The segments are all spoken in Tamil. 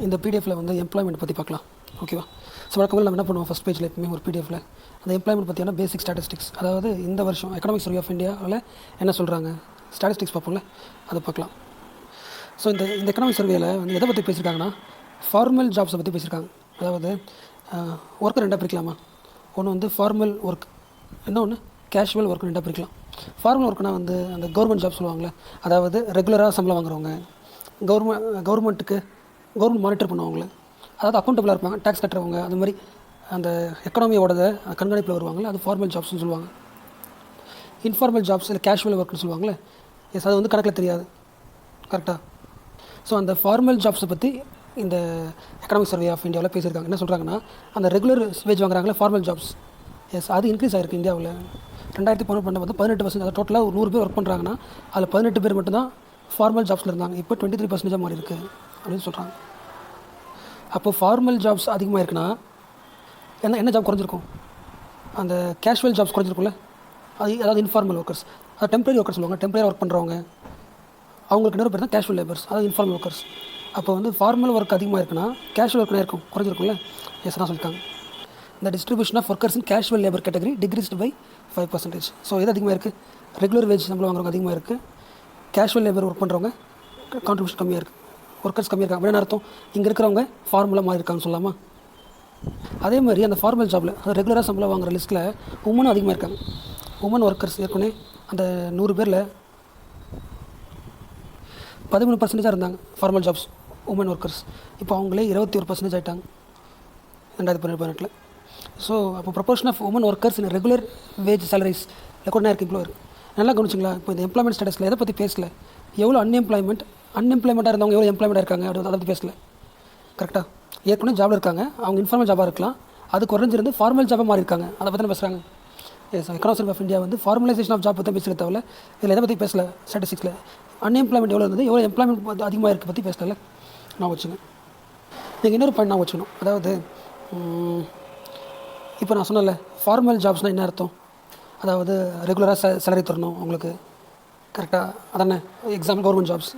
இந்த பிடிஎஃப்பில் வந்து எம்ப்ளாய்மெண்ட் பற்றி பார்க்கலாம். ஓகேவா? ஸோ வழக்கமாக நம்ம என்ன பண்ணுவோம், ஃபஸ்ட் பேஜில் எப்பவுமே ஒரு பிடிஎஃப்பில் அந்த எம்ப்ளாய்மெண்ட் பற்றியான பேசிக் ஸ்டாட்டிஸ்டிக்ஸ், அதாவது இந்த வருஷம் எக்கனாமிக் சர்வே ஆஃப் இந்தியாவில் என்ன சொல்கிறாங்க, ஸ்டாட்டிஸ்டிக்ஸ் பார்ப்போம்ல, அதை பார்க்கலாம். ஸோ இந்த எக்கனாமிக் சர்வேயில் வந்து எதை பற்றி பேசியிருக்காங்கன்னா, ஃபார்மல் ஜாப்ஸை பற்றி பேசியிருக்காங்க. அதாவது ஒர்க்கை ரெண்டாக பிரிக்கலாமா, ஒன்று வந்து ஃபார்மல் ஒர்க், இன்னொன்று கேஷுவல் ஒர்க் ரெண்டாக பிரிக்கலாம். ஃபார்மல் ஒர்க்னால் வந்து அந்த கவர்மெண்ட் ஜாப் சொல்லுவாங்களே, அதாவது ரெகுலராக சம்பளம் வாங்குறவங்க, கவர்மெண்ட் மானிட்டர் பண்ணுவாங்களே, அதாவது அக்கௌண்டபிளாக இருப்பாங்க, டேக்ஸ் கட்டுறவங்க, அது மாதிரி அந்த எக்கனாமியோட கண்காணிப்பில் வருவாங்களே, அது ஃபார்மல் ஜாப்ஸ்னு சொல்லுவாங்க. இன்ஃபார்மல் ஜாப்ஸ் இல்லை கேஷுவல் ஒர்க்னு சொல்லுவாங்களே, எஸ், அது வந்து கணக்கில் தெரியாது. கரெக்டாக? ஸோ அந்த ஃபார்மல் ஜாப்ஸை பற்றி இந்த எக்கனாமிக் சர்வே ஆஃப் இந்தியாவில் பேசியிருக்காங்க. என்ன சொல்கிறாங்கன்னா, அந்த ரெகுலர் வேஜ் வாங்குறாங்களே ஃபார்மல் ஜாப்ஸ், எஸ், அது இன்க்ரீஸ் ஆகிருக்கு இந்தியாவில். 2013 வந்து 18%, அதாவது டோட்டலாக ஒரு 100 பேர் ஒர்க் பண்ணுறாங்கன்னா அதில் 18 பேர் மட்டும்தான் ஃபார்மல் ஜாப்ஸில் இருந்தாங்க. இப்போ 23% மாறி இருக்குது அப்படின்னு சொல்கிறாங்க. அப்போது ஃபார்மல் ஜாப்ஸ் அதிகமாக இருக்குன்னா என்ன ஜாப் குறைஞ்சிருக்கும், அந்த கேஷுவல் ஜாப்ஸ் குறைஞ்சிருக்கும்ல, அதாவது இன்ஃபார்மல் ஒர்க்கர்ஸ், அது டெம்பரரி ஒர்க்கர்ஸ் சொல்லுவாங்க. டெம்பரரி ஒர்க் பண்ணுறவங்க அவங்களுக்கு இன்னொரு பேர் தான் கேஷுவல் லேபர்ஸ், அதாவது இன்ஃபார்மல் ஒர்க்கர்ஸ். அப்போ வந்து ஃபார்மல் ஒர்க் அதிகமாக இருக்குன்னா கேஷுவல் ஒர்க் இருக்கும் குறைஞ்சிருக்கும்ல, எஸ் தான் சொல்லியிருக்காங்க. இந்த distribution of workers in casual labour category decreased by 5%. So இது அதிகமாக இருக்குது, ரெகுலர் வேஜ் சம்பளம் வாங்குறவங்க அதிகமாக இருக்குது, கேஷுவல் லேபர் ஒர்க் பண்ணுறவங்க கான்ட்ரிபியூஷன் கம்மியாக இருக்குது, ஒர்க்கர்ஸ் கம்மியாக இருக்காங்க. அப்படின்னு அர்த்தம் இங்கே இருக்கிறவங்க ஃபார்முலாக மாறி இருக்காங்கன்னு சொல்லலாமா? அதே மாதிரி அந்த ஃபார்மல் ஜாபில், அது ரெகுலராக சம்பளம் வாங்குற லிஸ்ட்டில் உமனும் அதிகமாக இருக்காங்க. உமன் ஒர்க்கர்ஸ் ஏற்கனவே அந்த 100 பேரில் 13% இருந்தாங்க ஃபார்மல் ஜாப்ஸ் உமன் ஒர்க்கர்ஸ். இப்போ அவங்களே 21% ஆகிட்டாங்க 2018. ஸோ அப்போ proportion of women workers in regular wage salaries ரெக்கார்டாக இருக்குது எம்ப்ளாயர். நல்லா கவனிச்சிங்களா? இப்போ இந்த எம்ப்ளாய்மெண்ட் ஸ்டேட்டஸில் எதை பற்றி பேசல, எவ்வளோ அன்எம்ப்ளாய்மெண்ட்டாக இருந்தவங்க எவ்வளோ எம்ப்ளாய்மெண்ட்டாக இருக்காங்க அதை பற்றி பேசல. கரெக்டாக? ஏற்கனவே ஜாபில் இருக்காங்க, அவங்க இன்ஃபார்மல் ஜாபாக இருக்கலாம், அது குறைஞ்சிருந்து ஃபார்மல் ஜாபாக மாறி இருக்காங்க, அதை பற்றி தான் பேசுகிறாங்க. Yes, economic survey of India வந்து ஃபார்மலைசேஷன் ஆஃப் ஜாப் பற்றி பேசுகிறது தவிர இதில் எதை பற்றி பேசல. ஸ்டாட்டிஸ்டிக்ஸில் அன்எம்ப்ளாய்மெண்ட் எவ்வளோ இருந்தது, எவ்வளோ எம்ப்ளாய்மெண்ட் அதிகமாக இருக்குது பற்றி பேசல. நான் வச்சுங்க, நீங்கள் இன்னொரு பாயிண்ட் நான் வச்சுக்கணும். அதாவது இப்போ நான் சொன்னல ஃபார்மல் ஜாப்ஸ்னால் என்ன அர்த்தம், அதாவது ரெகுலராக சேலரி தரணும் அவங்களுக்கு. கரெக்டாக? அதானே எக்ஸாம்பிள் கவர்மெண்ட் ஜாப்ஸ்.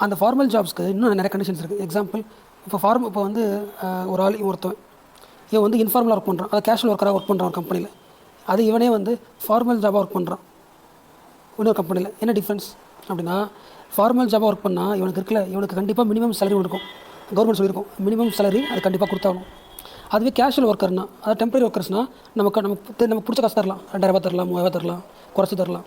அந்த ஃபார்மல் ஜாப்ஸ்க்கு இன்னும் நிறைய கண்டிஷன்ஸ் இருக்குது. எக்ஸாம்பிள் இப்போ வந்து ஒரு ஆள் இவன் வந்து இன்ஃபார்மலாக ஒர்க் பண்ணுறான், அதை கேஷுவல் ஒர்க்கராக ஒர்க் பண்ணுறான் ஒரு கம்பெனியில். அது இவனே வந்து ஃபார்மல் ஜாபாக ஒர்க் பண்ணுறான் இன்னொரு கம்பெனியில். என்ன டிஃப்ரென்ஸ் அப்படின்னா, ஃபார்மல் ஜாபாக ஒர்க் பண்ணால் இவனுக்கு கண்டிப்பாக மினிமம் சேலரி இருக்கும், கவர்மெண்ட் சொல்லியிருக்கும் மினிமம் சேலரி அது கண்டிப்பாக கொடுத்தாகணும். அதுவே கேஷுவல் ஒர்க்கர்னா, அதாவது டெம்பரரி ஒர்க்கர்ஸ்னால் நமக்கு பிடிச்ச காசு தரலாம், 2000 தரலாம், 3000 தரலாம், குறைச்சி தரலாம்.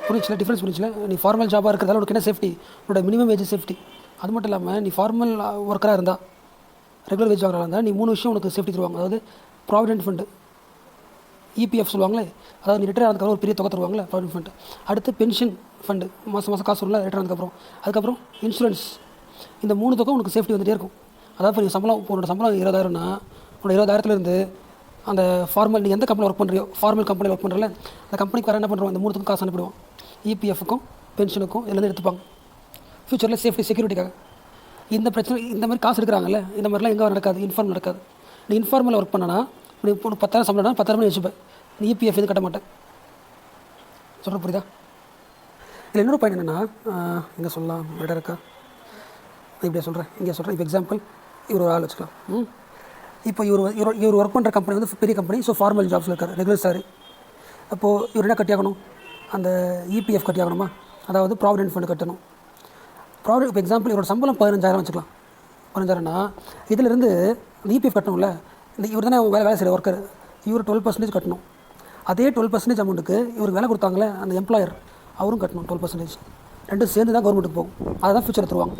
புரிஞ்சில டிஃப்ரென்ஸ்? புரிஞ்சில? நீ ஃபார்மல் ஜாபாக இருக்கிறதால உனக்கு என்ன சேஃப்டி, உன்னோட மினிமம் வேஜ் சேஃப்டி. அது மட்டும் இல்லாமல் நீ ஃபார்மல் ஒர்க்கராக இருந்தால், ரெகுலர் வேஜ் வாங்குறதா இருந்தால், நீ 3 விஷயம் உனக்கு சேஃப்டி தருவாங்க. அதாவது ப்ராவிடென்ட் ஃபண்டு, இபிஎஃப் சொல்லுவாங்களே, அதாவது நீ ரிட்டையர் ஆனதுக்கப்புறம் ஒரு பெரிய தொகை தருவாங்களே, ப்ராவிடென்ட் ஃபண்டு. அடுத்து பென்ஷன் ஃபண்டு, மாதம் காசு வரும்ல ரிட்டையர் ஆனதுக்கப்புறம். அதுக்கப்புறம் இன்சூரன்ஸ். இந்த 3 தொகை உனக்கு சேஃப்டி வந்துகிட்டே இருக்கும். அதாவது இப்போ உன்னோட சம்பளம் 20,000னா உன்னோட 20,000லேருந்து அந்த ஃபார்மல், நீ எந்த கம்பெனியில் ஒர்க் பண்ணுறியோ, ஃபார்மல் கம்பெனியில் ஒர்க் பண்ணுறல, அந்த கம்பெனிக்கு வேறு என்ன பண்ணுறோம், இந்த 3 தொகை காசு அனுப்பிடுவோம். இபிஎஃப்க்கும் பென்ஷனுக்கும் இதுலேருந்து எடுத்துப்பாங்க ஃப்யூச்சரில் சேஃப்டி செக்யூரிட்டிக்காக. இந்த பிரச்சனை, இந்த மாதிரி காசு எடுக்கிறாங்கல்ல, இந்த மாதிரிலாம் எங்கே நடக்காது, இன்ஃபார்ம் நடக்காது. நீ இன்ஃபார்மலில் ஒர்க் பண்ணனா, நீ 10,000 சம்பளம்னா 10,000 வச்சுப்பேன், நீ இபிஎஃப் எதுவும் கட்ட மாட்டேன். சொல்கிற புரியுதா? இதில் இன்னொரு பாயிண்ட் என்னென்னா, இங்கே சொல்லலாம் ரெடாக இருக்கா, இப்படியே சொல்கிறேன், இங்கே சொல்கிறேன். இப்போ எக்ஸாம்பிள் இவர் ஒரு ஆள் வச்சுக்கலாம். இப்போ இவர் ஒர்க் பண்ணுற கம்பெனி வந்து பெரிய கம்பெனி. ஸோ ஃபார்மல் ஜாப்ஸில் இருக்கார், ரெகுலர் சாரி. அப்போது இவர் என்ன கட்டியாகணும், அந்த இபிஎஃப் கட்டியாகணுமா, அதாவது ப்ராவிடென்ட் ஃபண்டு கட்டணும். இப்போ எக்ஸாம்பிள் இவரோட சம்பளம் 15,000 வச்சுக்கலாம். 15,000னா இதிலிருந்து இபிஎஃப் கட்டணும்ல, இந்த இவர் தானே வேலை செய்கிற ஒர்க்கர், இவர் 12% கட்டணும். அதே 12% அமௌண்ட்டுக்கு இவருக்கு வேலை கொடுத்தாங்களே அந்த எம்ப்ளாயர், அவரும் கட்டணும் 12%. ரெண்டும் சேர்ந்து தான் கவர்மெண்ட்டுக்கு போகும். அதை தான் ஃபியூச்சர் தருவாங்க.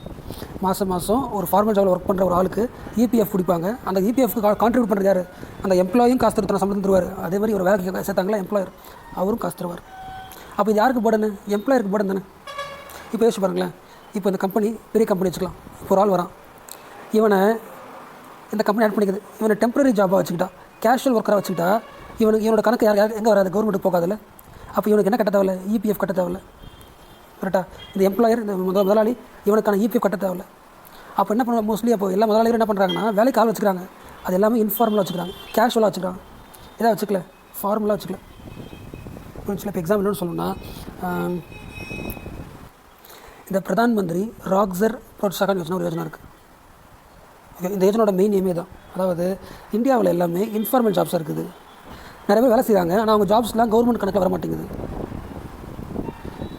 மாதம் ஒரு ஃபார்மல் ஜாபில் ஒர்க் பண்ணுற ஒரு ஆளுக்கு இபிஎஃப் பிடிப்பாங்க. அந்த இபிஎஃப்க்கு கான்ட்ரிபியூட் பண்ணுறது யார், அந்த எம்ப்ளாயும் காசு தருவார், சம்பளம் தருவார். அதே மாதிரி ஒரு வேலைக்கு சேர்த்தாங்களா எம்ப்ளாயர், அவரும் காசு தருவார். அப்போ இது யாருக்கு போடனு, எம்ப்ளாயருக்கு போடன் தானே. இப்போ யோசிச்சு பாருங்களேன், இப்போ இந்த கம்பெனி பெரிய கம்பெனி வச்சுக்கலாம். இப்போ ஒரு ஆள் வரான், இவனை இந்த கம்பெனி ஆட் பண்ணிக்குது, இவனை டெம்பரரி ஜாபாக வச்சுக்கிட்டா, கேஷுவல் ஒர்க்கராக வச்சுக்கிட்டா, இவனோட கணக்கு எங்கே வராது, கவர்மெண்ட்டுக்கு போகாதில்ல. அப்போ இவனுக்கு என்ன கட்ட தேவையில்ல, இபிஎஃப் கட்ட தேவையில்ல. கரெக்டாக? இந்த எம்ப்ளாயர், இந்த முதலாளி இவனுக்கான இபிஎஃப் கட்ட தேவையில்ல. அப்போ என்ன பண்ணுவாங்க மோஸ்ட்லி, அப்போ எல்லா முதலாளிகளும் என்ன பண்ணுறாங்கன்னா வேலைக்கு ஆள் வச்சுக்கிறாங்க. அது எல்லாமே இன்ஃபார்மலாக வச்சுக்கிறாங்க, கேஷுவலாக வச்சுக்கிறாங்க. எதாவது வச்சுக்கல, ஃபார்மலாக வச்சுக்கல. புரிஞ்சுல? இப்போ எக்ஸாம்பிள் என்ன சொல்லணும்னா, இந்த பிரதான் மந்திரி ராக்ஸர் புரோத்சாகன் யோஜனா ஒரு யோஜனா இருக்குது. ஓகே, இந்த யோஜனோட மெயின் எய்மே தான். அதாவது இந்தியாவில் எல்லாமே இன்ஃபார்மல் ஜாப்ஸாக இருக்குது. நிறைய பேர் வேலை செய்கிறாங்க, ஆனால் அவங்க ஜாப்ஸ்லாம் கவர்மெண்ட் கணக்கில் வர மாட்டேங்குது.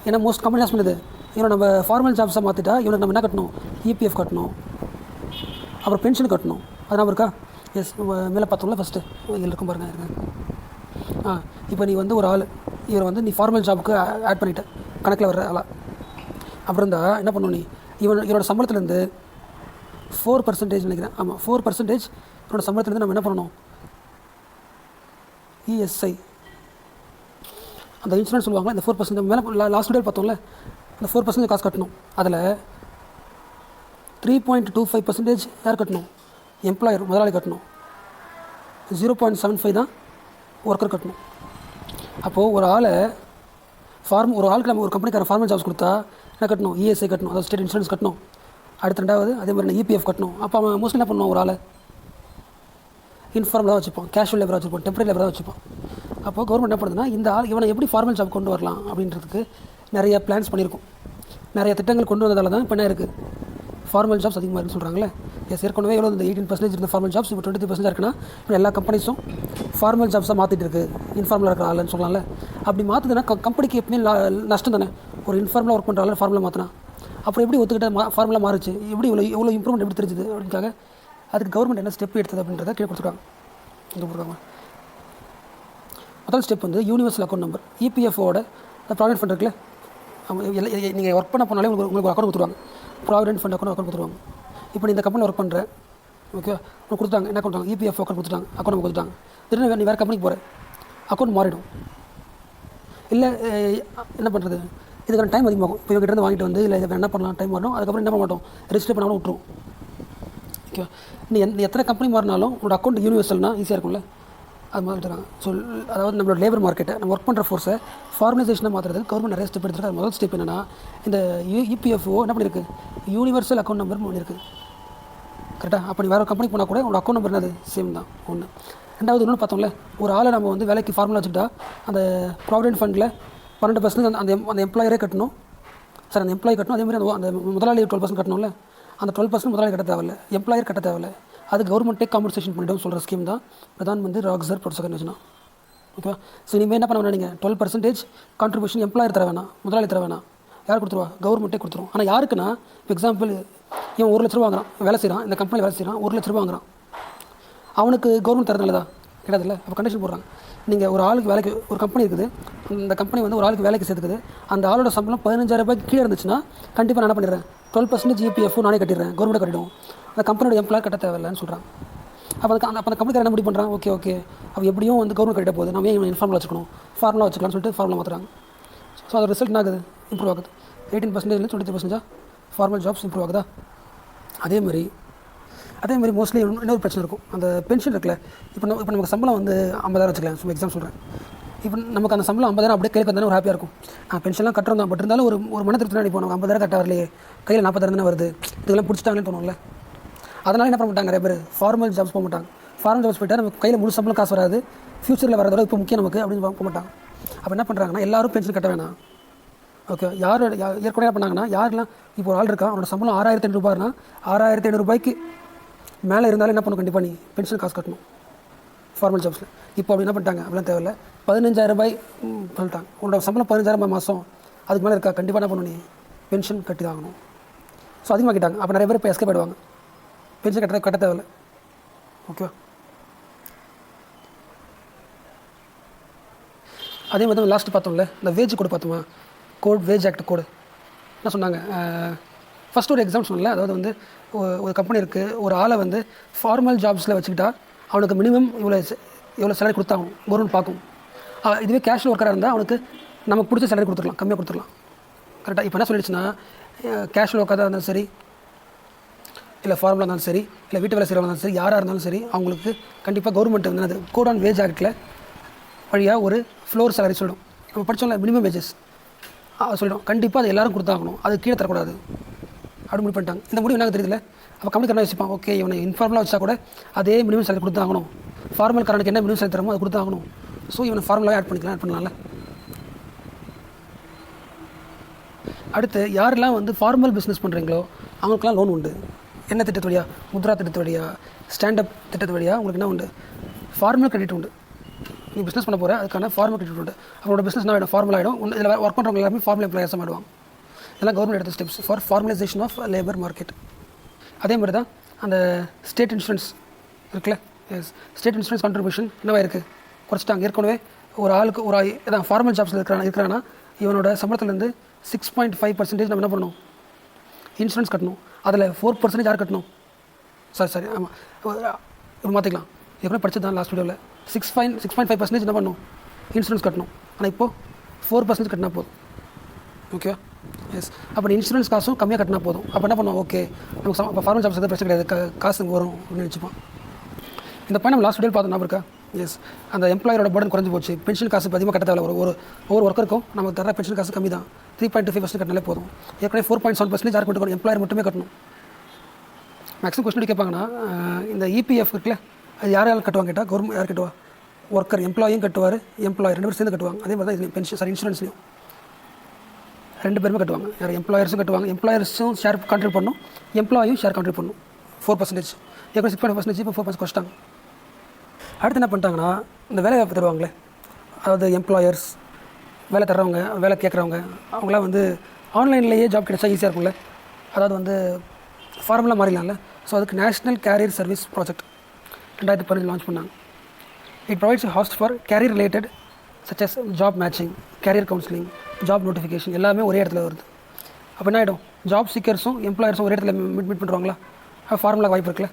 ஏன்னா மோஸ்ட் கம்பெனி சொல்லுது, இவனை நம்ம ஃபார்மல் ஜாப்ஸாக மாற்றிட்டா இவனுக்கு நம்ம என்ன கட்டணும், இபிஎஃப் கட்டணும், அப்புறம் பென்ஷன் கட்டணும். அது நம்ம இருக்கா? எஸ், மேலே பார்த்தோம்ல ஃபஸ்ட்டு இதில் இருக்கும் பாருங்கள் இருங்க. இப்போ நீ வந்து ஒரு ஆள், இவர் வந்து நீ ஃபார்மல் ஜாபுக்கு ஆட் பண்ணிட்ட கணக்கில் வர்ற ஆளா. அப்புறம் இருந்தால் என்ன பண்ணணும், நீ இவனோட சம்பளத்துலேருந்து 4% நினைக்கிறேன், ஆமாம் 4% இவனோட சம்பளத்துலேருந்து நம்ம என்ன பண்ணணும், இஎஸ்ஐ அந்த இன்சூரன்ஸ் சொல்லுவாங்களா, இந்த 4% மேலே லாஸ்ட் டேட் பார்த்தோம்ல, அந்த 4% காசு கட்டணும். அதில் 3.25% யார் கட்டணும், எம்ப்ளாயர் முதலாளி கட்டணும். 0.75 தான் ஒர்க்கர் கட்டணும். அப்போது ஒரு ஆளுக்கு நம்ம ஒரு கம்பெனிக்கார ஃபார்மல் ஜாப்ஸ் கொடுத்தா என்ன கட்டணும், இஎஸ்ஐ கட்டணும், அதாவது ஸ்டேட் இன்சூரன்ஸ் கட்டணும். அடுத்து ரெண்டாவது அதே மாதிரி நான் இபிஎஃப் கட்டணும். அப்போ அவன் மோஸ்ட்லி என்ன பண்ணுவான், ஒரு ஆளை இன்ஃபார்மலாக வச்சுப்பான், கேஷுவல் லேபராக வச்சுப்பான், டெம்பரரி லேபராக வச்சுப்பான். அப்போது கவர்மெண்ட் என்ன பண்ணுதுன்னா, இந்த ஆள் இவனை எப்படி ஃபார்மல் ஜாப் கொண்டு வரலாம் அப்படின்றதுக்கு நிறைய பிளான்ஸ் பண்ணியிருக்கும். நிறைய திட்டங்கள் கொண்டு வந்ததால் தான் இப்போ என்ன இருக்குது, ஃபார்மல் ஜாப்ஸ் அதிகமாக இருக்குன்னு சொல்கிறாங்களே. எஸ், ஏற்கனவே எவ்வளோ இந்த 18% இருந்த ஃபார்மல் ஜாப்ஸ் இப்போ 23% இருக்குன்னா இப்போ எல்லா கம்பெனிஸும் ஃபார்மல் ஜாப்ஸாக மாற்றிட்டு இருக்குது, இன்ஃபார்மலாக இருக்கிற ஆளுன்னு சொல்லலாம்ல. அப்படி மாற்றுதுன்னா கம்பெனிக்கு எப்பவுமே நஷ்டம் தானே. ஒரு இன்ஃபார்மலாக ஒர்க் பண்ணுற ஆள் ஃபார்மலாக மாற்றினா அப்புறம் எப்படி ஒத்துக்கிட்ட ஃபார்மலாக மாறிச்சு, எப்படி இவ்வளோ இம்ப்ரூவ்மெண்ட் எப்படி தெரிஞ்சுது அப்படின்காக அதுக்கு கவர்மெண்ட் என்ன ஸ்டெப் எடுத்தது அப்படின்றத கீழே கொடுத்துருக்காங்க. இங்கே கொடுக்குறாங்க. முதல் ஸ்டெப் வந்து யூனிவர்சல் அக்கௌண்ட் நம்பர், இபிஎஃப்ஓட ப்ராவிடென்ட் ஃபண்ட் இருக்குல்ல, நீங்கள் ஒர்க் பண்ண போனாலே உங்களுக்கு அக்கௌண்ட் கொடுத்துருவாங்க, ப்ராவிடென்ட் ஃபண்ட் அக்கௌண்ட் கொடுத்துருவாங்க. இப்போ நீ இந்த கம்பெனியில் ஒர்க் பண்ணுற, ஓகே, உங்களுக்கு கொடுத்தாங்க, என்ன கொடுத்தாங்க, இபிஎஃப் அக்கௌண்ட் கொடுத்துட்டாங்க, அக்கௌண்ட் கொடுத்துட்டாங்க. திடீர்னு நீ வேறு கம்பெனிக்கு போகிற, அக்கௌண்ட் மாறிடும். இல்லை என்ன பண்ணுறது, இதுக்கான டைம் அதிகமாகும். இப்போ இவங்ககிட்ட வாங்கிட்டு வந்து இல்லை என்ன பண்ணலாம், டைம் வரணும். அதுக்கப்புறம் என்ன பண்ண மாட்டோம், ரெஜிஸ்டர் பண்ணாமல் விட்டுரும். ஓகே, நீ எத்தனை கம்பெனி மாறினாலும் உங்களோட அக்கௌண்ட் யூனிவர்சல்னால் ஈஸியாக இருக்கும்ல, அது மாற்றிட்டாங்க. ஸோ அதாவது நம்மளோட லேபர் மார்க்கெட்டை, நம்ம ஒர்க் பண்ணுற ஃபோர்ஸை ஃபார்மலைசேஷனாக மாற்றுறதுக்கு கவர்மெண்ட் நிறைய ஸ்டெப் எடுத்துருக்கு. அது முதல் ஸ்டெப் என்னென்னா, இந்த இபிஎஃப்ஓ என்ன பண்ணியிருக்கு, யூனிவர்சல் அக்கௌண்ட் நம்பர் பண்ணியிருக்கு. கரெக்டாக? அப்போ நீ வேறு கம்பெனி போனால் கூட உங்களோட அக்கௌண்ட் நம்பர் என்னது சேம் தான். ஒன்று. ரெண்டாவது இன்னொன்று பார்த்தோம்ல, ஒரு ஆளை நம்ம வந்து வேலைக்கு ஃபார்மலாக வச்சுக்கிட்டா அந்த ப்ராவிடென்ட் ஃபண்டில் 12% அந்த எம்ப்ளாயரே கட்டணும். சார், அந்த எம்ப்ளாயி கட்டணும். அதே மாதிரி அந்த முதலாளி 12% கட்டணும்ல, அந்த 12% முதலாளி கட்ட தேவையில்ல, எம்ப்ளாயர் கட்ட தேவையில்லை. அது கவர்மெண்ட்டே காம்பன்சேஷன் பண்ணிவிடும் சொல்கிற ஸ்கீம் தான் பிரதான் மந்திரி ராக்ஸர் புரோத்சாகன் யோஜனா. ஓகேவா? ஸோ இனிமேல் என்ன பண்ண வேணாம், நீங்கள் 12% கான்ட்ரிபியூஷன் எம்ப்ளாயர் தர வேணாம், முதலாளி தர வேணாம். யார் கொடுத்துருவா, கவர்மெண்ட்டே கொடுத்துரும். ஆனால் யாருக்குன்னா, இப்போ எக்ஸாம்பிள் இவன் 1 லட்ச ரூபா வாங்குறான், வேலை செய்கிறான், இந்த கம்பெனியில் வேலை செய்கிறான், 1 லட்ச ரூபா வாங்குறான். அவனுக்கு கவர்மெண்ட் தரதுலதா கிடையாதுல்ல. அப்போ கண்டிஷன் போடுறாங்க, நீங்கள் ஒரு ஆளுக்கு வேலைக்கு, ஒரு கம்பெனி இருக்குது, இந்த கம்பெனி வந்து ஒரு ஆளுக்கு வேலைக்கு சேர்த்துக்குது, அந்த ஆளோட சம்பளம் 15,000 ரூபாய்க்கு கீழே இருந்துச்சுன்னா கண்டிப்பாக நான் என்ன பண்ணிடுறேன், 12% ஜிபிஎஃப் நானே கட்டிடுறேன், கவர்மெண்ட் கட்டிடும். அந்த கம்பெனியோட எம்ப்ளாயர் கட்ட தேவையில்லைன்னு சொல்கிறாங்க. அப்போ அந்த கம்பெனிக்கார என்ன முடிவு பண்ணுறான், ஓகே அவள் எப்படியும் வந்து கவர்மெண்ட் கட்ட போகுது, நம்ம ஏன் இன்ஃபார்மலாக வச்சுக்கணும், ஃபார்மலாக வச்சுக்கலாம்னு சொல்லிட்டு ஃபார்மலாக மாற்றுறாங்க. ஸோ அது ரிசல்ட் என்ன ஆகுது, இம்ப்ரூவ் ஆகுது. 18% 23% ஃபார்மல் ஜாப்ஸ் இம்ப்ரூவ் ஆகுதா. அதே மாதிரி மோஸ்ட்லி இன்னொரு பிரச்சனை இருக்கும், அந்த பென்ஷன் இருக்குல்ல. இப்போ நமக்கு சம்பளம் வந்து 50,000 வச்சுக்கலாம், சும்மா எக்ஸாம் சொல்கிறேன். இப்போ நமக்கு அந்த சம்பளம் 50,000 அப்படியே கையில் வந்தாலும் ஒரு ஹாப்பியாக இருக்கும். பென்ஷன்லாம் கட்டுறோம் தான், பட் இருந்தாலும் ஒரு மன திருப்தி நினைப்போம், நமக்கு 50,000 கட்ட வரலையே, கையில் 40,000 தானே வருது, இதெல்லாம் பிடிச்சிட்டாங்கன்னு தோணும்ல. அதனால் என்ன பண்ண மாட்டாங்க, நிறைய பேர் ஃபார்மல் ஜாப்ஸ் போக மாட்டாங்க. ஃபார்மல் ஜாப்ஸ் போய்ட்டால் நமக்கு கையில் முழு சம்பளம் காசு வராது, ஃப்யூச்சரில் வரதோட இப்போ முக்கியம் நமக்கு அப்படின்னு போக மாட்டாங்க. அப்போ என்ன பண்ணுறாங்கன்னா, எல்லாரும் பென்ஷன் கட்ட வேணாம். ஓகே, ஏற்கனவே என்ன பண்ணாங்கன்னா, யாரெல்லாம் இப்போ ஒரு ஆள் இருக்கான், அவனோட சம்பளம் 6,500 ரூபாய்னா 6,500 ரூபாய்க்கு மேலே இருந்தாலும் என்ன பண்ணணும், கண்டிப்பாக நீ பென்ஷன் காசு கட்டணும் ஃபார்மல் ஜாப்ஸில். இப்போ அப்படி என்ன பண்ணிட்டாங்க, அப்படிலாம் தேவையில்லை, 15,000 ரூபாய் சொல்லிட்டாங்க. உன்னோட சம்பளம் 15,000 ரூபாய் மாதம், அதுக்கு மேலே இருக்கா, கண்டிப்பாக என்ன பண்ணணும், நீ பென்ஷன் கட்டி தான் ஆகணும். ஸோ அதிகமாக்கிட்டாங்க. அப்போ நிறைய பேர் இப்போ எஸ்கேப் ஆகிடுவாங்க, பென்ஷன் கட்ட தேவையில்லை. ஓகே, அதே மாதிரி தான் லாஸ்ட்டு பார்த்தோம்ல, இந்த வேஜ் கோடு பார்த்தோமா, வேஜ் ஆக்ட் கோடு என்ன சொன்னாங்க. ஃபஸ்ட்டு ஒரு எக்ஸாம்பிள் சொன்னல, அதாவது வந்து ஒரு கம்பெனி இருக்குது, ஒரு ஆளை வந்து ஃபார்மல் ஜாப்ஸில் வச்சுக்கிட்டா அவனுக்கு மினிமம் இவ்வளோ சேலரி கொடுத்தாகும் கவர்மெண்ட் பார்க்கும். இதுவே கேஷுவல் ஒர்க்கராக இருந்தால் அவனுக்கு நமக்கு பிடிச்ச சேலரி கொடுத்துடலாம், கம்மியாக கொடுத்துடலாம். கரெக்டாக? இப்போ என்ன சொல்லிடுச்சுன்னா, கேஷுவல் ஒர்க்காக இருந்தாலும் சரி, இல்லை ஃபார்மலாக இருந்தாலும் சரி, இல்லை வீட்டு வேலை செய்கிறவங்க இருந்தாலும் சரி, யாராக இருந்தாலும் சரி, அவங்களுக்கு கண்டிப்பாக கவர்மெண்ட் வந்து அது கோட் ஆன் வேஜ் ஆக்டில் வழியாக ஒரு ஃப்ளோர் சேலரி சொல்லிடும். இப்போ படித்தோம்ல மினிமம் வேஜஸ் சொல்லிடும், கண்டிப்பாக அது எல்லோரும் கொடுத்தாகணும், அது கீழே தரக்கூடாது அப்படி முடிவு பண்ணிட்டாங்க. இந்த முடிவு என்ன தெரியல. அப்போ கம்பெனிக்காரன் வச்சுப்பான், ஓகே இவனை இன்ஃபார்மலாக வச்சா கூட அதே மினிமம் சேலரி கொடுத்தாகணும், ஃபார்மல் காரனுக்கு என்ன மினிமம் சேலரி தரமோ அது கொடுத்தாகணும். ஸோ இவனை ஃபார்மலாக ஆட் பண்ணலாம்ல. அடுத்து யாரெல்லாம் வந்து ஃபார்மல் பிஸ்னஸ் பண்ணுறீங்களோ அவங்களுக்குலாம் லோன் உண்டு. என்ன திட்டத்து வழியா? முத்ரா திட்டத்து வழியா, ஸ்டாண்டப் திட்டத்து வழியா உங்களுக்கு என்ன உண்டு? ஃபார்மல் கிரெடிட் உண்டு. நீ பிஸ்னஸ் பண்ண போகிற, அதுக்கான ஃபார்மல் கிரெடிட் உண்டு. அவங்களோட பிஸ்னஸ் என்ன ஆகிடும்? ஃபார்மல் ஆகிடும். இதில் ஒர்க் பண்ணுறவங்க எல்லாருமே ஃபார்மல் எம்ப்ளாயர்ஸாக ஆகிடுவாங்க. இதெல்லாம் கவர்மெண்ட் எடுத்த steps for formalisation of labour market. அதே மாதிரி தான் அந்த ஸ்டேட் இன்சூரன்ஸ் இருக்குல்ல, ஸ்டேட் இன்சூரன்ஸ் கான்ட்ரிபியூஷன் என்னவா இருக்குது? குறைச்சிட்டாங்க. ஏற்கனவே ஒரு ஆளுக்கு ஒரு இதான் ஃபார்மல் ஜாப்ஸில் இருக்கிறான்னா இவனோட சம்பளத்துலேருந்து 6.5% நம்ம என்ன பண்ணணும்? இன்சூரன்ஸ் கட்டணும். அதில் 4% யார் கட்டணும்? சரி ஆமாம், இப்போ மாற்றிக்கலாம். எப்படி படிச்சது தான் லாஸ்ட் வீடியோவில் 6.5% என்ன பண்ணணும்? இன்சூரன்ஸ் கட்டணும். ஆனால் இப்போது 4% கட்டினா போதும். ஓகேவா? எஸ். அப்போ இன்சூரன்ஸ் காசும் கம்மியாக கட்டினா போதும். அப்போ என்ன பண்ணுவோம்? ஓகே, நமக்கு இப்போ ஃபார்மல் ஜாப்ஸ் எதாவது பிரச்சனை கிடையாது, காசு வரும் அப்படின்னு நினச்சிப்போம். இந்த பாயிண்ட் நம்ம லாஸ்ட் வீடியோ பார்த்தோம், ஞாபகம் இருக்கா? எஸ். அந்த எம்ப்ளாயரோட பர்டன் குறைஞ்சி போச்சு. பென்ஷன் காசு அதிகமாக கட்ட தேவை. ஒவ்வொரு ஒர்க்கருக்கும் நம்ம தர பென்ஷன் காசு கம்மி தான். 3.25% கட்டினாலே போதும். ஏற்கனவே 4.7% யாருக்கு மட்டும் எம்ப்ளாயர் மட்டுமே கட்டணும். மேக்ஸிமம் கொஸ்டின் கேட்பாங்கன்னா இந்த இபிஎஃப் இருக்குல்ல, அது யாரால் கட்டுவாங்க கேட்டால் கவர்மெண்ட் யார் கட்டுவா? ஒர்க்கர் எம்ப்ளாயும் கட்டுவார், எம்ப்ளாயர் 2 பேரும் சேர்ந்து கட்டுவாங்க. அதே மாதிரி தான் இது பென்ஷன் இன்சூரன்ஸ்லையும் 2 பேருமே கட்டுவாங்க. யார்? எம்ப்ளாயர்ஸும் கட்டுவாங்க. எம்ப்ளாயர்ஸும் ஷேர் கான்ட்ரிபியூட் பண்ணணும், எம்ப்ளாயும் ஷேர் கான்ட்ரிபியூட் பண்ணணும். 4%. ஏற்கனவே 6.5%, இப்போ 4% குறைச்சிட்டாங்க. அடுத்து என்ன பண்ணிட்டாங்கன்னா இந்த வேலை வாய்ப்பு தருவாங்களே, அதாவது எம்ப்ளாயர்ஸ் வேலை தர்றவங்க, வேலை கேட்குறவங்க, அவங்களாம் வந்து ஆன்லைன்லேயே ஜாப் கிடைச்சா ஈஸியாக இருக்கும்ல. அதாவது வந்து ஃபார்முலா மாறிடலாம்ல. ஸோ அதுக்கு national career service project 2015 launch பண்ணாங்க. It provides host for career related such as job matching, career counselling, job notification எல்லாமே ஒரே இடத்துல வருது. அப்போ என்ன ஆகிடும்? ஜாப் சீக்கர்ஸும் எம்ப்ளாயர்ஸும் ஒரே இடத்துல மீட் பண்ணுறாங்களா? ஃபார்முலா வாய்ப்பு இருக்குல்ல.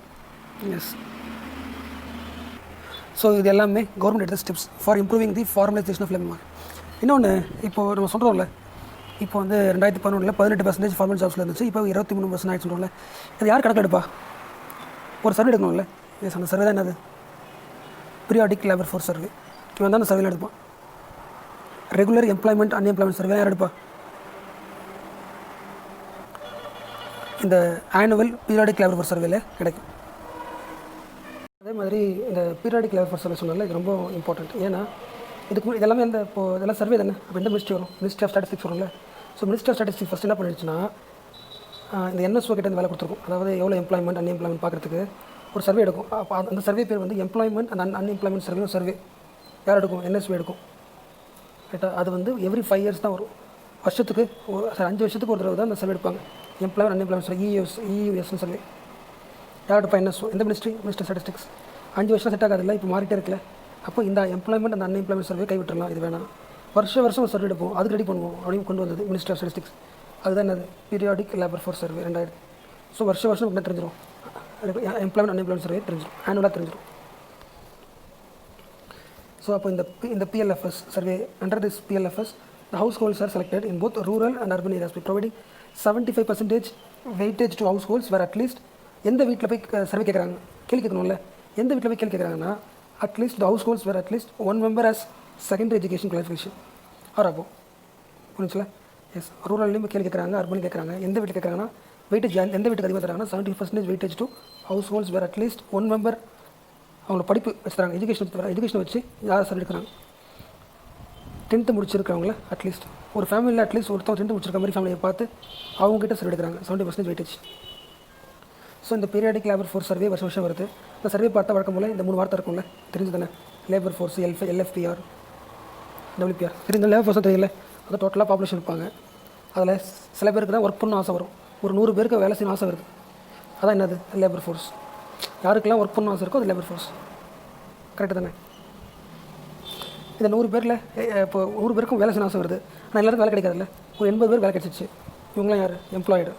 எஸ். ஸோ இது எல்லாமே கவர்மெண்ட் எடுத்த steps for improving the formalisation of labour market. இன்னொன்று, இப்போது நம்ம சொல்கிறோம்ல, இப்போ வந்து 2011 18% ஃபார்மல் ஜாப்ஸில் இருந்துச்சு, இப்போ 23% ஆகிட்டு சொல்கிறோம்ல. அது யார் கணக்கு எடுப்பா? ஒரு சர்வே எடுக்கணும்ல. எஸ். அந்த சர்வே தான் என்னது? Periodic labour force survey. இவன் தான் அந்த சர்வேல எடுப்பான். ரெகுலர் எம்ப்ளாய்மெண்ட் அன்எம்ப்ளாய்மெண்ட் சர்வே யார் எடுப்பா? இந்த ஆனுவல் பீரியாடிக் லேபர் ஃபோர்ஸ் சர்வேல கிடைக்கும். அதே மாதிரி இந்த பீரியாடிக் லேபர் ஃபோர்ஸ் சர்வே சொன்னால இது ரொம்ப இம்பார்ட்டன்ட். ஏன்னா இதுக்கு இதெல்லாமே இப்போது இதெல்லாம் சர்வே தானே. அப்போ எந்த மினிஸ்ட்ரி வரும்? மினிஸ்ட்ரி ஆஃப் ஸ்டாட்டிஸ்டிக்ஸ் வரும்ல. So ministry of statistics first என்ன பண்ணிடுச்சுன்னா இந்த என்எஸ்ஓ கிட்ட இந்த வேலை கொடுத்துருக்கும். அதாவது எவ்வளோ எம்ப்ளாய்மெண்ட் அன்எம்ப்ளாய்மெண்ட் பார்க்குறதுக்கு ஒரு சர்வே எடுக்கும். அப்போ அந்த சர்வே பேர் வந்து employment and unemployment survey. Survey யார் எடுக்கும்? என்எஸ்ஓ எடுக்கும். ரைட்டா? அது வந்து எவ்ரி 5 இயர்ஸ் தான் வரும். வருஷத்துக்கு 5 வருஷத்துக்கு ஒரு தடவை தான் அந்த சர்வே எடுப்பாங்க. எம்ப்ளாய்மெண்ட் அன்எம்ப்ளாய்மெண்ட் சர்வே, இயூஎஸ்னு சர்வே. யார் எடுப்பா? என்எஸ்ஓ. எந்த மினிஸ்ட்ரி? Ministry statistics. 5 வருஷம் செட் ஆகாது இல்லை, இப்போ மாறிட்டே இருக்குல்ல. அப்போ இந்த எம்ப்ளாய்மெண்ட் அந்த அன்எம்ப்ளாய்மெண்ட் சர்வே கைவிட்டுறலாம், இது வேணாம். வருஷம் ஒரு சர்வே எடுப்போம், அதுக்கு ரெடி பண்ணுவோம் அப்படின்னு கொண்டு வந்தது மினிஸ்ட்ரி ஆஃப் ஸ்டாட்டிஸ்டிக்ஸ். அதுதான் என்னது? Periodic labour force survey 2000. So வருஷம் என்ன தெரிஞ்சிடும்? எம்ப்ளாய்மெண்ட் அன்எம்ப்ளாய்மெண்ட் சர்வே தெரிஞ்சிடும், ஆனுவலாக தெரிஞ்சிடும். ஸோ அப்போ இந்த PLFS survey, under this PLFS the households are selected in both rural and urban areas by providing 75% weightage to households where at least எந்த வீட்டில் போய் சர்வே கேட்குறாங்க, கேள்வி கேட்கணும்ல. எந்த வீட்டில் போய் கேள்வி கேட்குறாங்கன்னா at least the households where at least one member has secondary education qualification or அப்போ புரிஞ்சுல. எஸ். ரூரல்லையும் கேள்வி கேட்குறாங்க, அர்பன்லையும் கேட்குறாங்க. எந்த வீட்டில் கேட்குறாங்கன்னா வெயிட்டேஜ் எந்த வீட்டுக்கு அதிகமாக தராங்கன்னா 70% weightage to house where at least one member அவங்களோட படிப்பு வச்சு தராங்க, எஜுகேஷன் வச்சு யாரை சர்வே எடுக்கிறாங்க? 10th முடிச்சிருக்கவங்கள அட்லீஸ்ட் ஒரு ஃபேமிலியில் அட்லீஸ்ட் ஒருத்தவங்க 10th முடிச்சிருக்க மாதிரி ஃபேமிலியை பார்த்து அவங்ககிட்ட சர்வே எடுக்கிறாங்க. 70% வெயிட்டேஜ். ஸோ இந்த பீரியாடிக் லேபர் ஃபோர்ஸ் சர்வே வருஷம் வருது. இந்த சர்வே பார்த்தா வழக்கம் போல் இந்த 3 வார்த்தை இருக்கும்ல, தெரிஞ்சு தானே? Labour force, LFPR, WPR. தெரிஞ்ச லேபர் ஃபோர்ஸும் தெரியல. அது டோட்டலாக பாப்புலேஷன் இருப்பாங்க. அதில் சில பேருக்கு தான் ஒர்க் பண்ணணும் ஆசை வரும். ஒரு 100 பேருக்கு வேலை செய்யணும் ஆசை வருது. அதான் என்னது? Labour force. யாருக்கெல்லாம் ஒர்க் பண்ணணும் ஆசை இருக்கோ அது லேபர் ஃபோர்ஸ். கரெக்டு தானே? இந்த 100 பேரில் இப்போ 100 பேருக்கும் வேலை செய்யணும் ஆசை வருது. ஆனால் எல்லாருக்கும் வேலை கிடைக்காதுல்ல. ஒரு 80 பேர் வேலை கிடச்சிச்சு. இவங்களாம் யார்? எம்ப்ளாய்டு.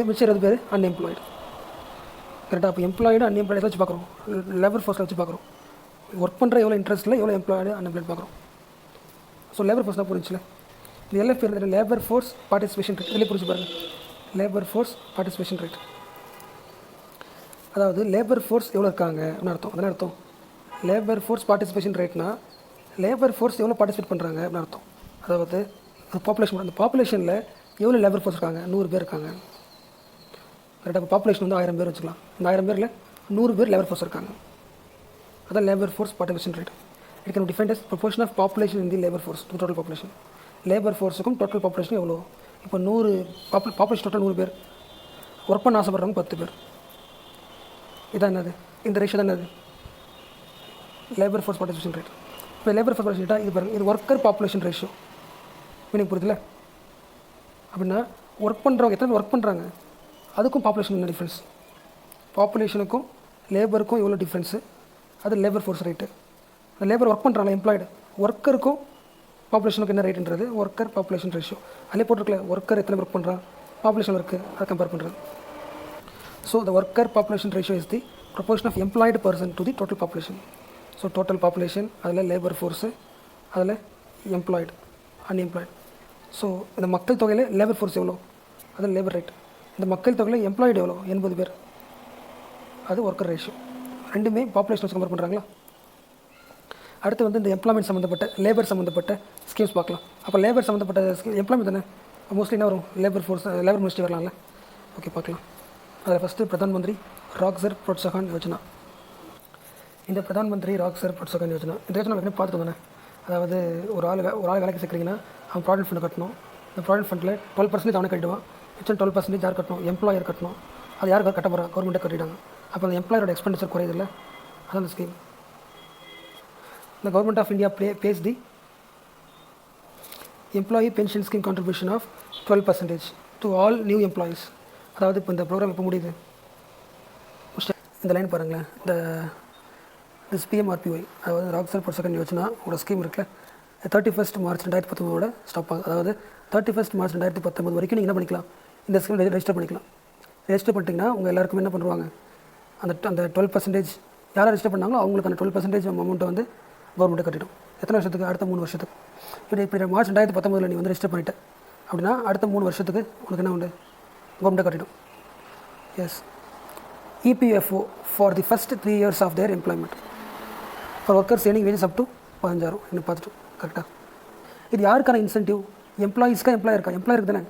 மிச்சம் 20 பேர் அன்எம்ப்ளாய்டு. கரெக்டாக? அப்போ எம்ப்ளாய்டு அன்எம்ப்ளாய்டு வச்சு பார்க்குறோம், லேபர் ஃபோர்ஸில் வச்சு பார்க்குறோம். ஒர்க் பண்ணுற எவ்வளோ இன்ட்ரெஸ்ட் இல்லை, எவ்வளோ எம்ப்ளாய்டு அன்எம்ப்ளாய்டு பார்க்குறோம். ஸோ லேபர் ஃபோர்ஸ் தான் புரிஞ்சுல. இந்த LFP labour force participation rate. இதிலே புரிஞ்சு பாருங்கள், லேபர் ஃபோர்ஸ் பார்ட்டிசிபேஷன் ரேட். அதாவது லேபர் ஃபோர்ஸ் எவ்வளோ இருக்காங்க அப்படின்னு அர்த்தம். அதனால் அர்த்தம் லேபர் ஃபோர்ஸ் பார்ட்டிசிபேஷன் ரேட்னா லேபர் ஃபோர்ஸ் எவ்வளோ பார்ட்டிசிபேட் பண்ணுறாங்க அப்படின்னு அர்த்தம். அதாவது பாப்புலேஷன், அந்த பாப்புலேஷனில் எவ்வளோ லேபர் ஃபோர்ஸ் இருக்காங்க? 100 பேர் இருக்காங்க. கரெக்டாக? இப்போ பாப்புலேஷன் வந்து 1000 பேர் வச்சுக்கலாம். இந்த 1000 பேரில் 100 பேர் லேபர் ஃபோர்ஸ் இருக்காங்க. அதான் labour force participation rate. It can defined as proportion of population in the labour force to total population. Labour ஃபோர்ஸுக்கும் டோட்டல் பாப்புலேஷன் எவ்வளோ. இப்போ 100 பாப்புலேஷன் டோட்டல் 100 பேர், ஒர்க் பண்ண ஆசைப்படுறவங்க 10 பேர். இதான் என்னது, இந்த ரேஷியோ தான் என்னது, லேபர் ஃபோர்ஸ் பார்ட்டிசிபேஷன் ரேட். இப்போ லேபர் ஃபோர்ஸ் பார்ட்டிசிபேஷன் இது பாருங்கள், இது ஒர்க்கர் பாப்புலேஷன் ரேஷியோ. மீனிங் புரியுதுல? அப்படின்னா ஒர்க் பண்ணுறவங்க எத்தனை ஒர்க் பண்ணுறாங்க, அதுக்கும் பாப்புலேஷன் என்ன டிஃப்ரென்ஸ், பாப்புலேஷனுக்கும் லேபருக்கும் எவ்வளோ டிஃப்ரென்ஸு, அது labour force rate. Labour work பண்ணுறாங்க, எம்ப்ளாய்டு, ஒர்க்கருக்கும் பாப்புலேஷனுக்கு என்ன ரேட்டுன்றது ஒர்க்கர் பாப்புலேஷன் ரேஷியோ. அதிலே போட்டிருக்கல, ஒர்க்கர் எத்தனை ஒர்க் பண்ணுறான், பாப்புலேஷன் இருக்குது, அதை கம்பேர் பண்ணுறது. So the worker population ratio is the proportion of employed person to the total population. So total population, அதில் லேபர் ஃபோர்ஸு, அதில் எம்ப்ளாய்டு, அன்எம்ப்ளாய்டு. ஸோ இந்த மக்கள் தொகையில் லேபர் ஃபோர்ஸ் எவ்வளோ, அது லேபர் ரேட். இந்த மக்கள் தொகையில் எம்ப்ளாய்டு எவ்வளோ, 80 பேர், அது ஒர்க்கர் ரேஷியோ. ரெண்டுமே பாப்புலேஷன் வச்சு கம்பேர் பண்ணுறாங்களா. அடுத்து வந்து இந்த எம்ப்ளாய்மெண்ட் சம்மந்தப்பட்ட லேபர் சம்மந்தப்பட்ட ஸ்கீம்ஸ் பார்க்கலாம். அப்போ லேபர் சம்மந்தப்பட்ட எம்ப்ளாய்மெண்ட் தானே மோஸ்ட்லி என்ன வரும், லேபர் ஃபோர்ஸ், லேபர் மினிஸ்ட்ரி வரலாம்ல. ஓகே பார்க்கலாம். அதில் ஃபஸ்ட்டு பிரதான் மந்திரி ராக்சர் புரோத்சாகன் யோஜனா. இந்த பிரதான் மந்திரி ராக்சர் புரோத்சாகன் யோஜனா, இந்த யோஜனா நம்ம பார்த்துட்டு தானே. அதாவது ஒரு ஆள் வேலைக்கு சேர்க்குறீங்கன்னா அவன் ப்ராவிடென்ட் ஃபண்டு கட்டணும். இந்த ப்ராவிடென்ட் ஃபண்டில் 12% அவனை கட்டிடுவான், மிச்சம் 12% யார் கட்டணும், எம்ப்ளாயர் கட்டணும். அது யார் கட்ட போகிறா, கவர்மெண்ட்டை கட்டிட்டாங்க. அப்போ அந்த எம்ப்ளாயரோட எக்ஸ்பெண்டிச்சர் குறையுதில்ல, அதான் அந்த scheme. The Government of India pays the employee pension scheme contribution of 12% to all new employees. அதாவது இப்போ இந்த ப்ரோக்ராம் எப்போ முடியுது, இந்த லைன் பாருங்களேன். திஸ் PMRPY, அதாவது ராக்சர் புரோத்சாகன் யோஜனா ஒரு ஸ்கீம் இருக்குல்ல, 31 மார்ச் 2019 ஸ்டாப் ஆகுது. அதாவது 31 மார்ச் 2019 வரைக்கும் நீங்கள் என்ன பண்ணிக்கலாம், இந்த ஸ்கீம் ரெஜிஸ்டர் பண்ணிக்கலாம். ரெஜிஸ்டர் பண்ணிட்டீங்கன்னா உங்கள் எல்லாருக்குமே என்ன பண்ணுவாங்க, அந்த 12% யாரை ரெஜிஸ்டர் பண்ணாங்களோ அவங்களுக்கு அந்த 12% அமௌண்ட்டை வந்து கவர்மெண்ட்டை கட்டிடும். எத்தனை வருஷத்துக்கு, அடுத்த 3 வருஷத்துக்கு. இப்படி மார்ச் 2019 நீ வந்து ரெஜிஸ்டர் பண்ணிட்ட அப்படின்னா அடுத்த 3 வருஷத்துக்கு உனக்கு என்ன உண்டு, கவர்மெண்ட்டை கட்டிடும். Yes. EPFO for the first 3 years of their employment for workers earning wages up to 15,000 இன்னும் பார்த்துட்டு கரெக்டாக. இது யாருக்கான இன்சென்டிவ், எம்ப்ளாயீஸ்க்கா எம்ப்ளாயருக்கா, எம்ப்ளாயருக்கு தானே.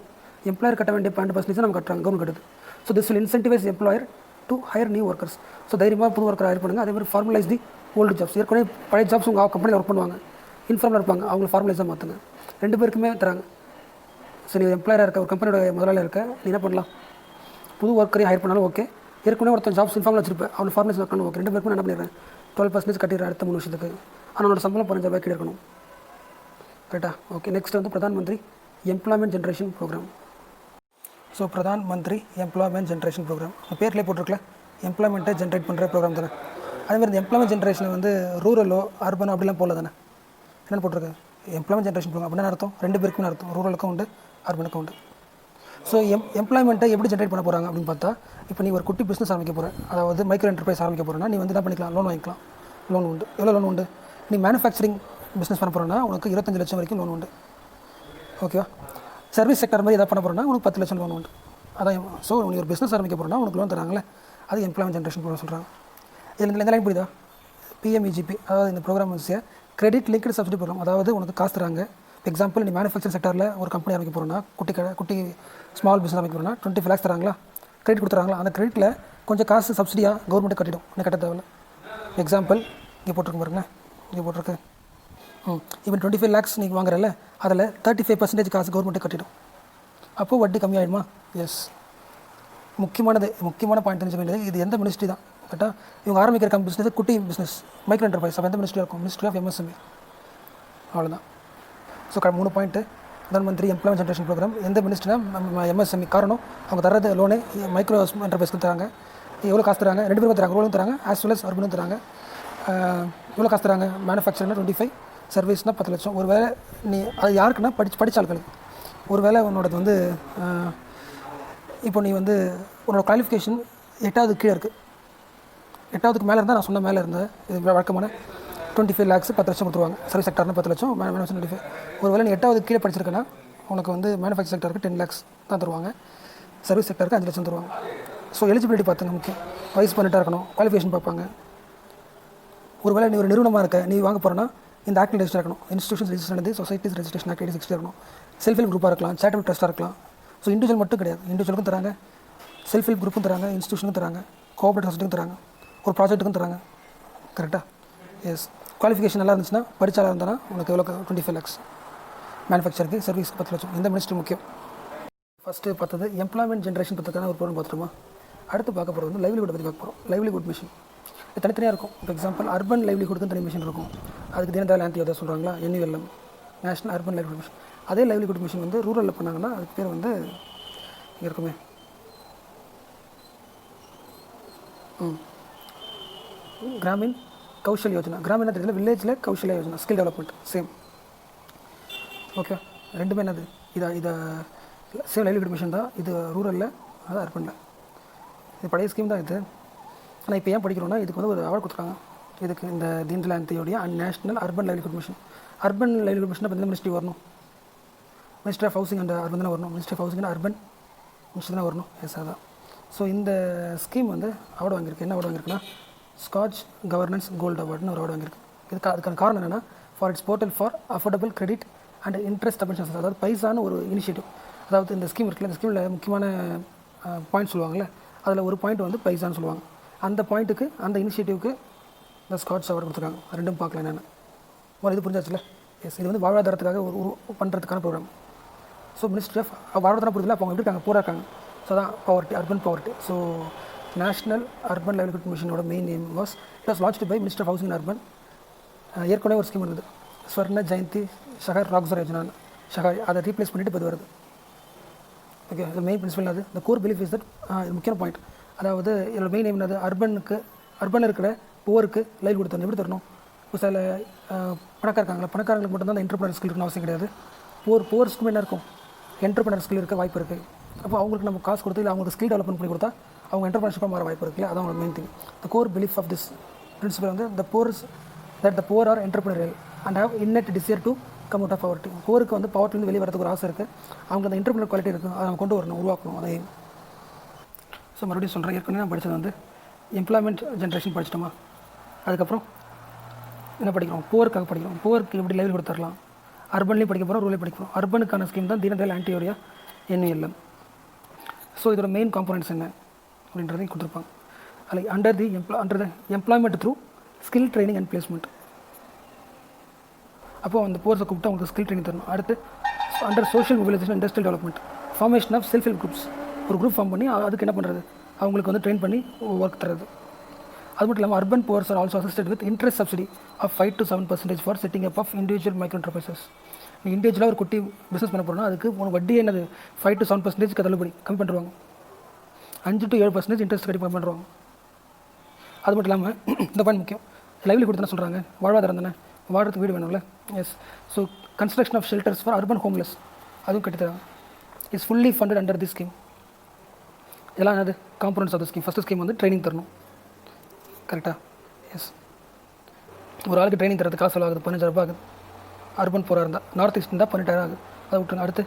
எம்ப்ளாயர் கட்ட வேண்டிய 12% நம்ம கட்டுறாங்க, கவர்மெண்ட் கட்டுது. So this will incentivise employer to higher new workers. So தைரியமாக புது ஒர்க்கர் ஹையர் பண்ணுங்கள். அதேமாதிரி ஃபார்மலைஸ் தி ஓல்டு ஜாப்ஸ். ஏற்கனவே பழைய ஜாப்ஸ் உங்கள் கம்பெனியில் ஒர்க் பண்ணுவாங்க, இன்ஃபார்மலாக இருப்பாங்க, அவங்களை ஃபார்மலைஸாக மாற்றுங்க. 2 பேருக்குமே தராங்க. சரி, நீ எம்ப்ளாயராக இருக்க, ஒரு கம்பெனியோட முதலாளியாக இருக்க, நீ என்ன பண்ணலாம், புது ஒர்க்கரையும் ஹையர் பண்ணாலும் ஓகே, ஏற்கனவே ஒருத்தன் ஜாப்ஸ் இன்ஃபார்மில் வச்சிருப்பேன், அவனை ஃபார்மலைஸ் பண்ணாலும் ஓகே. 2 பேருக்கும் என்ன பண்ணிடுறேன், 12% கட்டிடுறேன் அடுத்த 3 வருஷத்துக்கு. அவனோட சம்பளம் 15,000 ரூபாய்க்கு இருக்கணும். கரெக்டாக. ஓகே. நெக்ஸ்ட் வந்து Pradhan Mantri employment generation program. So Pradhan Mantri employment generation program பேர்லேயே போட்டிருக்கல, எம்ப்ளாய்மெண்ட்டை ஜென்ரேட் பண்ணுற ப்ரோக்ராம் தானே. அதேமாதிரி இந்த எம்ப்ளாய்மெண்ட் ஜென்ரேஷனை வந்து ரூரலோ அர்பனோ அப்படிலாம் போகல தானே. என்னென்னு போட்டிருக்கு, எம்ப்ளாய்மெண்ட் ஜென்ரேஷன் ப்ரோக்ராம் அப்படின்னா அர்த்தம் 2 பேருக்குமே அர்த்தம், ரூரலுக்கும் உண்டு அர்பனுக்கும் உண்டு. ஸோ எம்ப்ளாய்மெண்ட்டை எப்படி ஜென்ரேட் பண்ண போகிறாங்க அப்படின்னு பார்த்தா, இப்போ நீ ஒரு குட்டி பிஸ்னஸ் ஆரம்பிக்க போகிற, அதாவது மைக்ரோ என்டர்பிரைஸ் ஆரம்பிக்க போகிறேன்னா நீ வந்து என்ன பண்ணிக்கலாம், லோன் வாங்கிக்கலாம். லோன் உண்டு. எவ்வளோ லோன் உண்டு, நீ மேனுஃபேக்சரிங் பிஸ்னஸ் பண்ண போகிறோன்னா உனக்கு 25 லட்சம் வரைக்கும் லோன் உண்டு. ஓகேவா. சர்வீஸ் செக்டர் மாதிரி எதாவது பண்ண போகிறோன்னா உனக்கு 10 லட்சம் லோன் உண்டு. அதான். ஸோ நீ ஒரு பிஸ்னஸ் ஆரம்பிக்க போகிறோன்னா உனக்கு லோன் தராங்களே, அது எம்ப்ளாய்மெண்ட் ஜென்ரேஷன் ப்ரோக்ராம் சொல்கிறாங்க. இதில் இந்த லைன் புரியுதா, PMEGP, அதாவது இந்த ப்ரோக்ராம் வந்து கிரெடிட் லிங்க்டு சப்சிடி ப்ரோக்ராம். அதாவது உனக்கு காசு தராங்க. எக்ஸாம்பிள், நீ மேனுஃபேக்சரிங் செக்டரில் ஒரு கம்பெனி ஆரம்பிக்க போகிறோன்னா, குட்டி ஸ்மால் பிஸ்னஸ் ஆரம்பிக்க போகிறோன்னா 25 lakhs தராங்களா, கிரெடிட் கொடுத்துறாங்களா. அந்த கிரெடிட்டில் கொஞ்சம் காசு சப்சிடியாக கவர்மெண்ட்டை கட்டிடும், என்ன கட்ட தேவையில்ல. எக்ஸாம்பிள் இங்கே போட்டிருக்கு பாருங்களேன், இங்கே போட்டிருக்கு. இப்போ 25 lakhs நீங்கள் வாங்குறல, அதில் 35% காசு கவர்மெண்ட்டை கட்டிடும். அப்போது வட்டி கம்மியாகிடுமா. எஸ். முக்கியமான பாயிண்ட் தெரிஞ்சுக்க வேண்டியது, இது எந்த மினிஸ்ட்ரி தான் கரெக்டாக. இவங்க ஆரம்பிக்கிற பிஸ்னஸ் குட்டி பிஸ்னஸ், மைக்ரோ என்டர்பிரைஸ். அப்போ எந்த மினிஸ்ட்ரி இருக்கும், மினிஸ்ட்ரி ஆஃப் MSME. அவ்வளோதான். So 3 point. Pradhan Mantri employment generation program எந்த மினிஸ்ட்ரினா MSME. காரணம் அவங்க தரது லோனே மைக்ரோ என்டர்பிரைஸ்க்கு தராங்க. எவ்வளோ காசு தராங்க, 2 பேருக்கும் தராங்க, ரூலும் தராங்க, ஆஸ் வெல் அஸ் அர்பனும் தராங்க. எவ்வளோ காசு தராங்க, மேனுஃபேக்சரிங்னா 25, சர்வீஸ்னால் 10 லட்சம். ஒரு வேளை நீ அது யாருக்குன்னா படித்த ஆட்களுக்கு. ஒரு வேளை உன்னோடது வந்து இப்போ நீ வந்து உன்னோட குவாலிஃபிகேஷன் 8வது கீழே இருக்குது, 8வதுக்கு மேலே இருந்தால் நான் சொன்ன மேலே இருந்தேன், இது வழக்கமான 25 lakhs 10 லட்சம் கொடுத்துருவாங்க. சர்வீஸ் செக்டர்னா 10 லட்சம், மேனுஃபேக்சரிங் 25. ஒரு வேளை நீ 8வது கீழே படிச்சிருக்கேன்னா உனக்கு வந்து மேனுஃபேக்சரிங் செக்டருக்கு 10 lakhs தான் தருவாங்க, சர்வீஸ் செக்டருக்கு 5 லட்சம் தருவாங்க. ஸோ எலிஜிபிலிட்டி பார்த்துங்க முக்கியம். வயசு 18 இருக்கணும், குவாலிஃபிகேஷன் பார்ப்பாங்க. ஒரு வேளை நீ ஒரு நிறுவனமாக இருக்க, நீ வாங்க போகிறேன்னா இந்த ஆக்டில் ரெஜிஸ்டர் இருக்கணும், இன்ஸ்டியூஷன்ஸ் ரெஜிஸ்டர் ஆனது, சொசைட்டிஸ் ரெஜிஸ்ட்ரேஷன் ஆக்ட் 60 இருக்கணும். செல்ஃப் ஹெல்ப் குரூப்பாக இருக்கலாம், சேரிட்டபிள் ட்ரஸ்ட்டாக இருக்கலாம். ஸோ இண்டிவிஜுவல் மட்டும் கிடையாது, இண்டிவிஜுவலுக்கும் தராங்க, செல்ஃப் ஹெல்ப் குரூப்பும் தராங்க, இன்ஸ்டியூஷனுக்கும் தராங்க, கோஆப்ரேட்டிவ் சொசைட்டிக்கும் தராங்க, ஒரு ப்ராஜெக்ட்டுக்கும் தராங்க. கரெக்டாக. எஸ். குவாலிஃபிகேஷன் நல்லா இருந்துச்சுன்னா, படித்தாலாக இருந்தானா உனக்கு எவ்வளோ 25 lakhs. மேனுஃபேக்சருக்கு, சர்வீஸ்க்கு 10 லட்சம். எந்த மினிஸ்ட்ரி முக்கியம்? ஃபஸ்ட்டு பார்த்தது எம்ப்ளாய்மெண்ட் ஜென்ரேஷன் பற்றிக்கான ஒரு ப்ரோக்ராம் பார்த்துருமா. அடுத்து பார்க்க போகிறது வந்து லைவ்லிஹுட் பற்றி பார்க்க போகிறோம். லைவ்லிஹுட் மிஷன் இது தனித்தனியாக இருக்கும். இப்போ எக்ஸாம்பிள் அர்பன் லைவ்லிஹுட்க்கு தனி மிஷன் இருக்கும். அதுக்கு தீனதயாள் அந்தியோதயா சொல்கிறாங்களா, NULM, national urban livelihood mission. அதே லைவ்லிஹுட் மிஷன் வந்து ரூரலில் பண்ணாங்கன்னா அதுக்கு பேர் வந்து இங்கே இருக்குமே கிராமின் கௌஷல் யோஜனா. கிராமின் தெரியல, வில்லேஜில் Kaushalya Yojana, skill development same. Okay, ரெண்டுமே என்னது இதை சேம் லைவ்லிஹுட் மிஷன் தான். இது ரூரலில், அது அர்பனில். இது பழைய ஸ்கீம் தான் இது. ஆனால் இப்போ ஏன் படிக்கிறோன்னா இதுக்கு வந்து ஒரு அவார்டு கொடுத்துருக்காங்க. இதுக்கு இந்த Deendayal Antyodaya national urban livelihood mission. Urban livelihood mission இப்போ எந்த மினிஸ்ட்ரி வரணும்? Ministry of housing and urban தானே வரணும். Ministry of housing and urban ministry தானே வரணும். எஸ், அதான். ஸோ இந்த ஸ்கீம் வந்து அவார்டு வாங்கியிருக்கு. என்ன அவார்டு வாங்கியிருக்குன்னா ஸ்காட்ச் கவர்னன்ஸ் கோல்டு அவார்டுன்னு ஒரு அவார்டு வாங்கியிருக்கு. அதுக்கான காரணம் என்னென்னா for it's portal for affordable credit and interest submissions. அதாவது பைசான ஒரு இனிஷியேட்டிவ். அதாவது இந்த ஸ்கீம் இருக்குல்ல, இந்த ஸ்கீமில் முக்கியமான பாயிண்ட் சொல்லுவாங்கள்ல, அதில் ஒரு பாயிண்ட் வந்து பைசான்னு சொல்லுவாங்க. அந்த பாயிண்ட்டுக்கு, அந்த இனிஷியேட்டிவ்க்கு இந்த ஸ்காட்ச் அவார்டு கொடுத்துருக்காங்க. ரெண்டும் பார்க்கலாம் என்னென்னு. இது புரிஞ்சாச்சுல? எஸ், இது வந்து வாழ்வாதாரத்துக்காக ஒரு பண்ணுறதுக்கான ப்ரோக்ராம். ஸோ மினிஸ்ட்ரி ஆஃப் வாழ்வாதாரம் புரியுதுல, அப்போ அவங்க எப்படி இருக்காங்க, பூரா இருக்காங்க. ஸோ அதான் poverty, urban poverty. So national urban livelihood மிஷனோட main name was launched by minister of housing and urban. ஏற்கனவே ஒரு ஸ்கீம் இருந்தது, ஸ்வர்ண ஜெயந்தி ஷஹர் ராக்ஸர் யோஜனா. ஷஹர் அதை ரீப்ளேஸ் பண்ணிட்டு இப்போ வருது. ஓகே, அது மெயின் பிரின்சிபல். அது இந்த கோர் பிலீஃப் இஸ் தட், இது முக்கியமான பாயிண்ட். அதாவது இதோட மெயின் நேம் என்னது, அர்பன் இருக்கிற போருக்கு லைவ்லிஹுட் தரணும். எப்படி தரணும்? இப்போ சில பணக்காரங்களுக்கு மட்டும்தான் அந்த என்டர்பிரினர் ஸ்கில் இருக்கணும் அவசியம் கிடையாது. போர்ஸ்க்குமே என்ன இருக்கும், என்டர்பிரினர் ஸ்கில் இருக்க வாய்ப்பு இருக்குது. அப்போ அவங்களுக்கு நம்ம காசு கொடுத்து இல்லை அவங்களுக்கு ஸ்கில் டெவலப்மெண்ட் பண்ணி கொடுத்தா அவங்க என்டர்பிரினர்ஷிப்பாக மாற வாய்ப்பு இருக்குல்ல. அதான் main thing. The core belief of this principle வந்து the poor are entrepreneurial and have innate desire to come out of poverty. போருக்கு வந்து பவர்ட்டிலேருந்து வெளியே வரதுக்கு ஒரு ஆசை இருக்குது. அவங்க அந்த என்டர்பிரினர் குவாலிட்டி இருக்குது, அதை கொண்டு வரணும், உருவாக்கணும். அதை ஸோ மறுபடியும் சொல்கிறேன், ஏற்கனவே நான் படித்தது வந்து எம்ப்ளாய்மெண்ட் ஜென்ரேஷன் படிச்சிட்டோமா. அதுக்கப்புறம் என்ன படிக்கிறோம், போருக்காக படிக்கிறோம். போருக்கு எப்படி லைவ்லிஹுட் தரலாம், அர்பன்லேயும் படிக்க போகிறோம், ரூரலையும் படிக்க போகிறோம். அர்பனுக்கான ஸ்கீம் தான் தீனதயாள் அந்தியோதயா, NULM. ஸோ இதோட மெயின் காம்போனன்ட்ஸ் என்ன அப்படின்றதையும் கொடுத்துருப்பாங்க. அதில் under the employment through skill training and placement. அப்போது அந்த போர்ஸை கூப்பிட்டு அவங்களுக்கு ஸ்கில் ட்ரைனிங் தரணும். அடுத்து under social mobilisation industrial development, formation of self help groups. ஒரு குரூப் ஃபார்ம் பண்ணி அதுக்கு என்ன பண்ணுறது, அவங்களுக்கு வந்து ட்ரெயின் பண்ணி ஒர்க் தரது. அது மட்டும் இல்லாமல் urban poors are also assisted with interest subsidy of 5 to 7% for setting up of individual micro enterprises. நீ இண்டிவிஜுவலாக ஒரு குட்டி பிஸ்னஸ் பண்ண போகிறோம்னா அதுக்கு உனக்கு வட்டி என்னது 5 to 7% தள்ளுபடி கம்மி பண்ணுவாங்க. 5 to 7% இன்ட்ரெஸ்ட் கட்டி கம்மி பண்ணுவாங்க. அது மட்டும் இல்லாமல் இந்த பாயிண்ட் முக்கியம், லைவ்லிஹுட் தானே சொல்கிறாங்க, வாழ்வாதாரம் தானே, வாழ்றதுக்கு வீடு வேணும்ல. Yes, so construction of shelters for urban homeless அதுவும் கட்டித்தராங்க. Is fully funded under the scheme. இதெல்லாம் என்னது components of the scheme. First scheme வந்து ட்ரைனிங் தரணும், கரெக்டாக. எஸ், ஒரு ஆளுக்கு ட்ரைனிங் தரது காசு ஆகுது, 15,000 ரூபாய் ஆகுது. அர்பன் போராக இருந்தால், நார்த் ஈஸ்ட் இருந்தால் 18,000 ஆகுது. அதை விட்டுருங்க. அடுத்து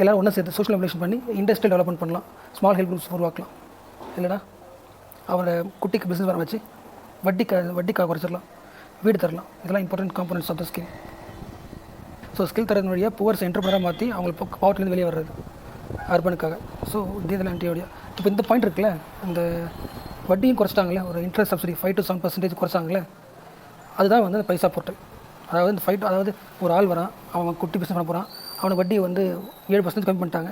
எல்லோரும் ஒன்றா சேர்த்து சோஷியல் மொபிலைசேஷன் பண்ணி இண்டஸ்ட்ரியல் டெவலப்மெண்ட் பண்ணலாம், ஸ்மால் ஹெல்ப் குரூப்ஸ் உருவாக்கலாம். இல்லைனா அவரை குட்டிக்கு பிஸ்னஸ் வர வச்சு வட்டிக்காக குறைச்சிடலாம், வீடு தரலாம். இதெல்லாம் important components of the scheme. So skill தரது வழியாக புவர்ஸ் என்டர்பிரினராக மாற்றி அவங்களுக்கு பவர்லேருந்து வெளியே வர்றது அர்பனுக்காக. ஸோ தீனதயாள் அந்தியோதயா. இப்போ இந்த பாயிண்ட் இருக்குல்ல, இந்த வட்டியும் குறைச்சிட்டாங்களே, ஒரு இன்ட்ரெஸ்ட் சப்சிடி 5 to 7% குறைச்சாங்களே, அதுதான் வந்து அந்த பைசா போர்ட்டல். அதாவது இந்த அதாவது ஒரு ஆள் வரான், அவன் குட்டி பிஸ்னஸ் பண்ண போகிறான், அவனை வட்டி வந்து 7% கம்மி பண்ணிட்டாங்க.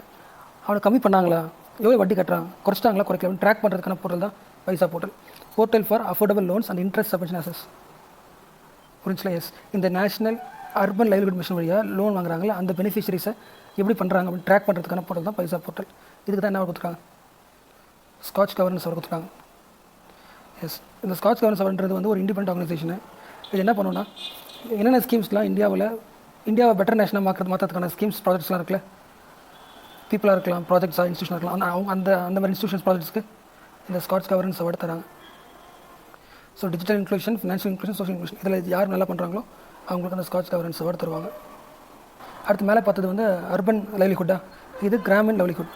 அவனை கம்மி பண்ணாங்களா, எவ்வளோ வட்டி கட்டுறான், குறைச்சிட்டாங்களா குறைக்கல ட்ராக் பண்ணுறதுக்கான போர்ட்டல் தான் Paisa portal for affordable loans and interest submission access. புரிஞ்சுல? எஸ், இந்த நேஷனல் அர்பன் லைவ்லிஹுட் மிஷன் வழியாக லோன் வாங்குறாங்களே அந்த பெனிஃபிஷரிஸை எப்படி பண்ணுறாங்க அப்படின்னு ட்ராக் பண்ணுறதுக்கான போர்ட்டல் தான் பைசா போர்ட்டல். இதுக்கு தான் என்ன கொடுத்துருக்காங்க, ஸ்காட்ச் கவர்னன்ஸ் அவர் கொடுத்துருக்காங்க. எஸ், இந்த ஸ்காட்ச் கவர்னன்ஸ் அவர்ன்றது வந்து ஒரு இண்டிபெண்ட் ஆர்கனைசேஷனு. இது என்ன பண்ணுவோன்னா, என்னென்ன ஸ்கீம்ஸ்லாம் இந்தியாவை பெட்டர் நேஷனாக மாற்றுறதுக்கான ஸ்கீம்ஸ் ப்ராஜெக்ட்ஸ்லாம் இருக்குல்ல, பீப்புளாக இருக்கலாம், ப்ராஜெக்ட்ஸாக இன்ஸ்டியூஷனாக இருக்கலாம், அவங்க அந்த மாதிரி இன்ஸ்டியூஷன்ஸ் ப்ராஜெக்ட்ஸ்க்கு இந்த ஸ்காட்ச் கவர்னன்ஸ் அவார்டு தராங்க. So digital inclusion, financial inclusion, social inclusion, இதில் யார் நல்லா பண்ணுறாங்களோ அவங்களுக்கு அந்த ஸ்காட்ச் கவர்னன்ஸ் அவார்டு தருவாங்க. அடுத்து மேலே பார்த்தது வந்து அர்பன் லைவ்லிஹுட்டா, இது Gramin livelihood.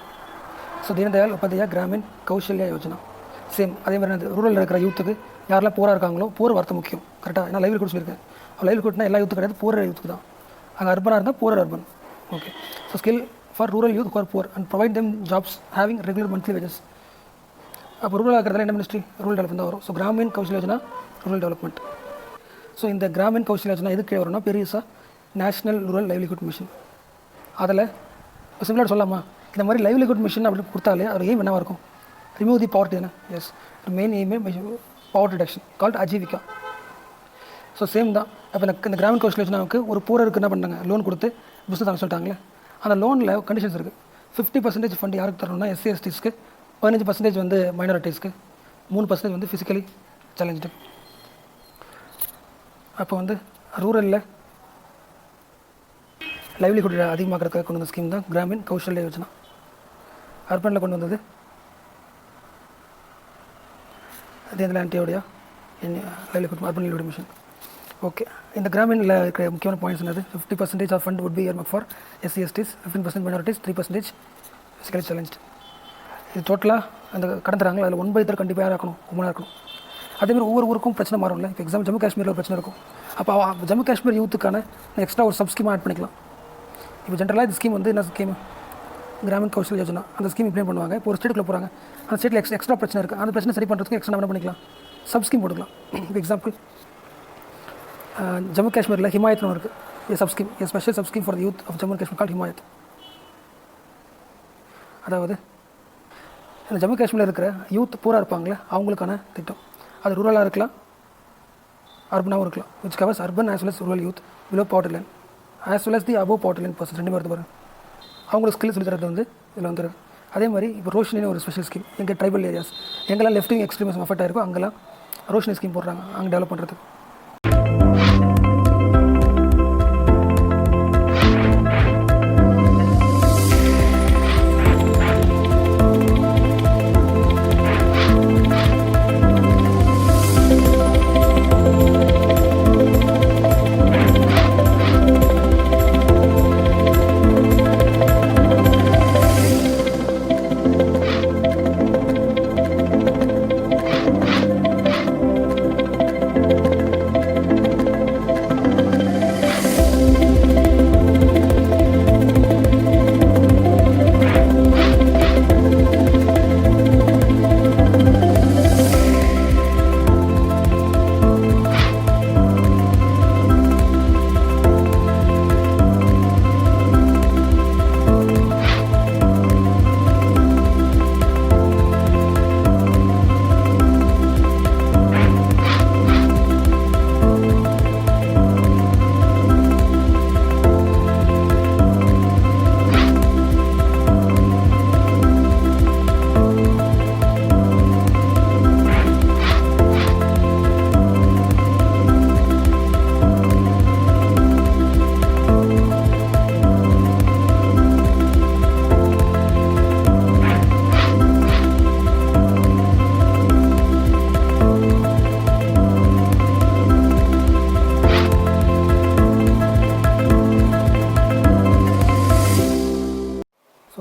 So Deendayal Upadhyaya Gramin Kaushalya Yojana same. அதே மாதிரி ரூரலில் இருக்கிற யூத்துக்கு யாரெல்லாம் போராக இருக்காங்களோ, போர் வார்த்தை முக்கியம், கரெக்டாக. ஏன்னா லைவ்லிஹுட் சொல்லியிருக்கேன். லைவ்லிஹுட்னா எல்லா யூத்து கிடையாது, போகிற யூத்துக்கு தான். அங்கே அர்பனாக இருந்தால் போகிற urban. Okay, so skill for rural youth for poor and provide them jobs having regular monthly wages. அப்போ ரூரல் ஆகிறதுல என்ன மினிஸ்ட்ரி, ரூரல் டெவலப்மெண்ட் தான் வரும். So Grameen Kaushal Yojana, rural development. So இந்த கிராமின் கௌஷல் யோஜனா எதுக்கு வரும்னா பெரியசா நேஷனல் ரூரல் லைவ்லிஹுட் மிஷன். அதில் சிமிலர் சொல்லலாமா, இந்த மாதிரி லைவ்லிஹுட் மிஷன் அப்படின்னு கொடுத்தாலே அது எய்ம் என்னவாக இருக்கும், ரிமூவ் தி பவர்ட்டி தானே. எஸ், மெயின் எய்மே power reduction called Aajeevika. So same தான். அப்போ இந்த கிராமின் கௌஷல் யோஜனாவுக்கு ஒரு பூரருக்கு என்ன பண்ணாங்க, லோன் கொடுத்து பிஸ்னஸ் தாங்க சொல்லிட்டாங்களே. அந்த லோனில் கண்டிஷன்ஸ் இருக்குது. 50% ஃபண்ட் யாருக்கு தரணும்னா எஸ்சி எஸ்டிஸ்க்கு, 15% வந்து மைனாரிட்டிஸ்க்கு, 3% வந்து ஃபிசிக்கலி சேலஞ்சு. அப்போ வந்து ரூரலில் லைவ்லிஹுட் அதிகமாக்கிறதுக்காக கொண்டு வந்த ஸ்கீம் தான் கிராமின் கௌஷல்ய யோஜனா. அர்பனில் கொண்டு வந்தது தேந்திர Antyodaya livelihood urban livelihood mission. Okay, இந்த கிராமினில் இருக்கிற முக்கியமான பாயிண்ட்ஸ் என்னது, 50% of fund would be earmarked for SC STs, 15% minorities, 3% physically challenge. இது டோட்டலாக அந்த கடன் தராங்களா, அதில் 1/3 கண்டிப்பாக யாராக இருக்கணும், உமனாக இருக்கணும். அதேமாதிரி ஒவ்வொரு ஊருக்கும் பிரச்சனை மாறும்ல. இப்போ எக்ஸாம்பிள் ஜம்மு காஷ்மீரில் ஒரு பிரச்சனை இருக்கும். அப்போ ஜம்மு காஷ்மீர் யூத்துக்கான எக்ஸ்ட்ரா ஒரு சப் ஸ்கீமாக ஆட் பண்ணிக்கலாம். இப்போ ஜென்ரலாக இந்த ஸ்கீம் வந்து என்ன ஸ்கீம், கிராமின் கௌஷல் யோஜனா, அந்த ஸ்கீம் இம்ப்ளிமெண்ட் பண்ணுவாங்க. இப்போ ஒரு ஸ்டேட்டுக்குள்ளே போகிறாங்க, அந்த ஸ்டேட்டில் எக்ஸ்ட்ரா பிரச்சனை இருக்குது, அந்த பிரச்சனை சரி பண்ணுறதுக்கு எக்ஸ்ட்ரா என்ன பண்ணிக்கலாம், சப் ஸ்கீம் போட்டுக்கலாம். இப்போ எக்ஸாம்பிள் ஜம்மு காஷ்மீரில் ஹிமாயத்னு இருக்குது sub scheme, special sub scheme for youth of Jammu Kashmir call Himayat. அதாவது இந்த ஜம்மு காஷ்மீரில் இருக்கிற யூத் பூரா இருப்பாங்களே அவங்களுக்கான திட்டம். அது ரூரலாக இருக்கலாம், அர்பனாகவும் இருக்கலாம். Which covers urban as well as rural youth below poverty line as well as the above poverty line percent 2 வருது பாருங்க. அவங்களுக்கு ஸ்கில் சொல்லி தரது வந்து இதில் வந்துருக்கு. அதே மாதிரி இப்போ ரோஷினின்னு ஒரு ஸ்பெஷல் ஸ்கீம், எங்கள் ட்ரைபல் ஏரியாஸ் எங்கெல்லாம் லெஃப்ட் விங் எக்ஸ்ட்ரீமிசம் அஃபெக்ட் ஆயிருக்கோ அங்கெல்லாம் ரோஷினி ஸ்கீம் போடுறாங்க, அங்கே டெவலப் பண்ணுறதுக்கு.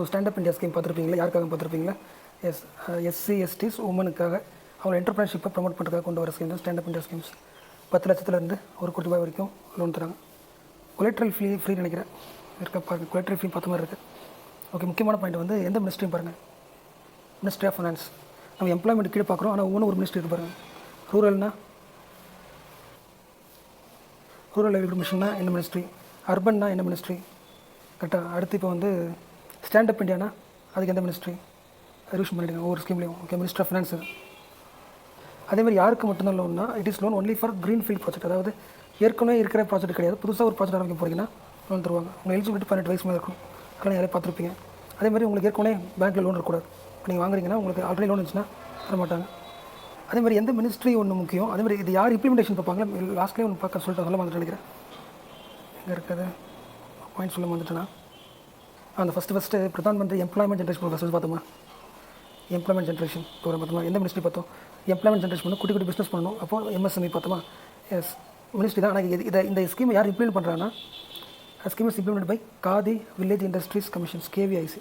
ஸ்டாண்டப் இந்தியா ஸ்கீம் பார்த்துருப்பீங்களா, யாருக்காக பார்த்துருப்பீங்களா, எஸ்சி எஸ்டிஸ் உமனுக்காக அவங்க என்டர்பிரினர்ஷிப்பை ப்ரொமோட் பண்ணுறதுக்காக கொண்டு வர ஸ்கீம் தான் ஸ்டாண்டப் இந்தியா ஸ்கீம்ஸ். 10 லட்சத்துலேருந்து 1 கோடி ரூபாய் வரைக்கும் லோன் தராங்க. கொலெட்ரல் ஃப்ரீ நினைக்கிறேன் இருக்க பாருங்கள், கொலெட்ரல் ஃப்ரீ பார்த்த மாதிரி இருக்குது. ஓகே, முக்கியமான பாயிண்ட் வந்து எந்த மினிஸ்ட்ரியும் பாருங்கள், மினிஸ்ட்ரி ஆஃப் ஃபைனான்ஸ். நம்ம எம்ப்ளாய்மெண்ட் கீழே பார்க்குறோம், ஆனால் ஒவ்வொன்றும் ஒரு மினிஸ்ட்ரி இருக்கு பாருங்கள். ரூரல் லைவ்லிஹுட் மிஷன்னா என்ன மினிஸ்ட்ரி, அர்பன்னா என்ன மினிஸ்ட்ரி, கரெக்டாக. அடுத்து இப்போ வந்து ஸ்டாண்டப் இந்தியானா அதுக்கு எந்த மினிஸ்ட்ரி ரிவிஷன் பண்ணிவிடுங்க ஒவ்வொரு ஸ்கீம்லேயும். Okay, ministry of finance. அதேமாதிரி யாருக்கு மட்டும்தான் லோன்னா, it is loan only for greenfield project. அதாவது ஏற்கனவே இருக்கிற ப்ராஜெக்ட் கிடையாது, புதுசாக ஒரு ப்ராஜெக்ட் ஆரம்பிக்க போகிறீங்கன்னா லோன் தருவாங்க. உங்கள் எலிஜிபிலிட்டி 18 வயசு மேலே இருக்கும், அதெல்லாம் யாரையும் பார்த்துருப்பீங்க. அதேமாதிரி உங்களுக்கு ஏற்கனவே பேங்க்கில் லோன் இருக்கக்கூடாது. இப்போ நீங்கள் வாங்குறீங்கன்னா உங்களுக்கு ஆல்ரெடி லோன் இருந்துச்சுன்னா தர மாட்டாங்க. அதேமாதிரி எந்த மினிஸ்ட்ரி ஒன்று முக்கியம், அதேமாதிரி இது யார் இம்ப்ளிமெண்டேஷன் பார்ப்பாங்க. லாஸ்ட்லேயே ஒன்று பார்க்க சொல்ல வந்துட்டு நினைக்கிறேன், எங்கே இருக்குது பாயிண்ட் சொல்ல வந்துட்டேன்னா, அந்த first Pradhan Mantri employment generation programme பார்த்தோமா, எம்ப்ளாய்மெண்ட் ஜென்ரேஷன் ப்ரோக்ராம் பார்த்தோமா. எந்த மினிஸ்ட்ரி பார்த்தோம், எம்ப்ளாய்மெண்ட் ஜென்ரேஷன் பண்ணணும், குட்டி பிஸ்னஸ் பண்ணணும். அப்போ எம்எஸ்எம்இ பார்த்தோமா, எஸ் மினிஸ்ட்ரி தான். ஆனால் இந்த ஸ்கீமை யார் இம்ப்ளிமெண்ட் பண்ணுறாங்கன்னா, scheme is implement by Khadi village industries commissions, KVIC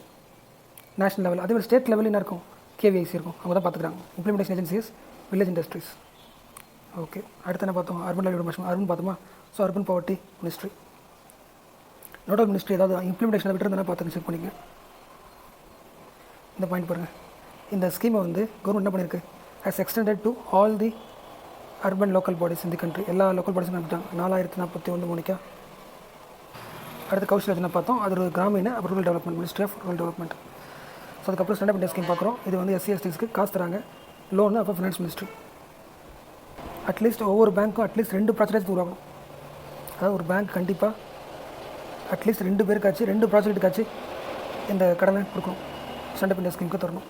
national level. அதே மாதிரி ஸ்டேட் லெவலில் என்ன இருக்கும், கேவிஐசி இருக்கும், அவங்க தான் பார்த்துக்கிறாங்க. Implementation agencies village industries. Okay, அடுத்து என்ன பார்த்தோம், அர்பன் லைவ்லிஹுட் மிஷன், அர்பன் பார்த்தோமா. So urban poverty ministry, nodal ministry ஏதாவது இம்ப்ளிமெண்டேஷனை விட்டுருந்தா பார்த்து செக் பண்ணிங்க. இந்த பாயிண்ட் பாருங்கள், இந்த ஸ்கீமை வந்து கவர்மெண்ட் என்ன பண்ணியிருக்கு, has extended to all the urban local bodies in the country. எல்லா லோக்கல் பாடிஸும் நடத்திட்டாங்க. 4041 மணிக்கா அடுத்து கௌஷல் யோஜனா பார்த்தோம். அது ஒரு கிராமீண rural development, ministry of rural development. So அதுக்கப்புறம் ஸ்டாண்டப் இந்தியா ஸ்கீம் பார்க்குறோம். இது வந்து எஸ்சி எஸ்டிஸ்க்கு காசு தராங்க, லோனு. அப்போ ஃபினான்ஸ் மினிஸ்ட்ரி. அட்லீஸ்ட் ஒவ்வொரு பேங்க்கும் அட்லீஸ்ட் 2 ப்ராஜெக்ட் உருவாகும். அதாவது ஒரு பேங்க் கண்டிப்பாக அட்லீஸ்ட் 2 பேருக்காச்சு 2 ப்ராஜெக்ட்டுக்காச்சு இந்த கடனை கொடுக்கணும், ஸ்டாண்டப் இந்தியா ஸ்கீமுக்கு தரணும்.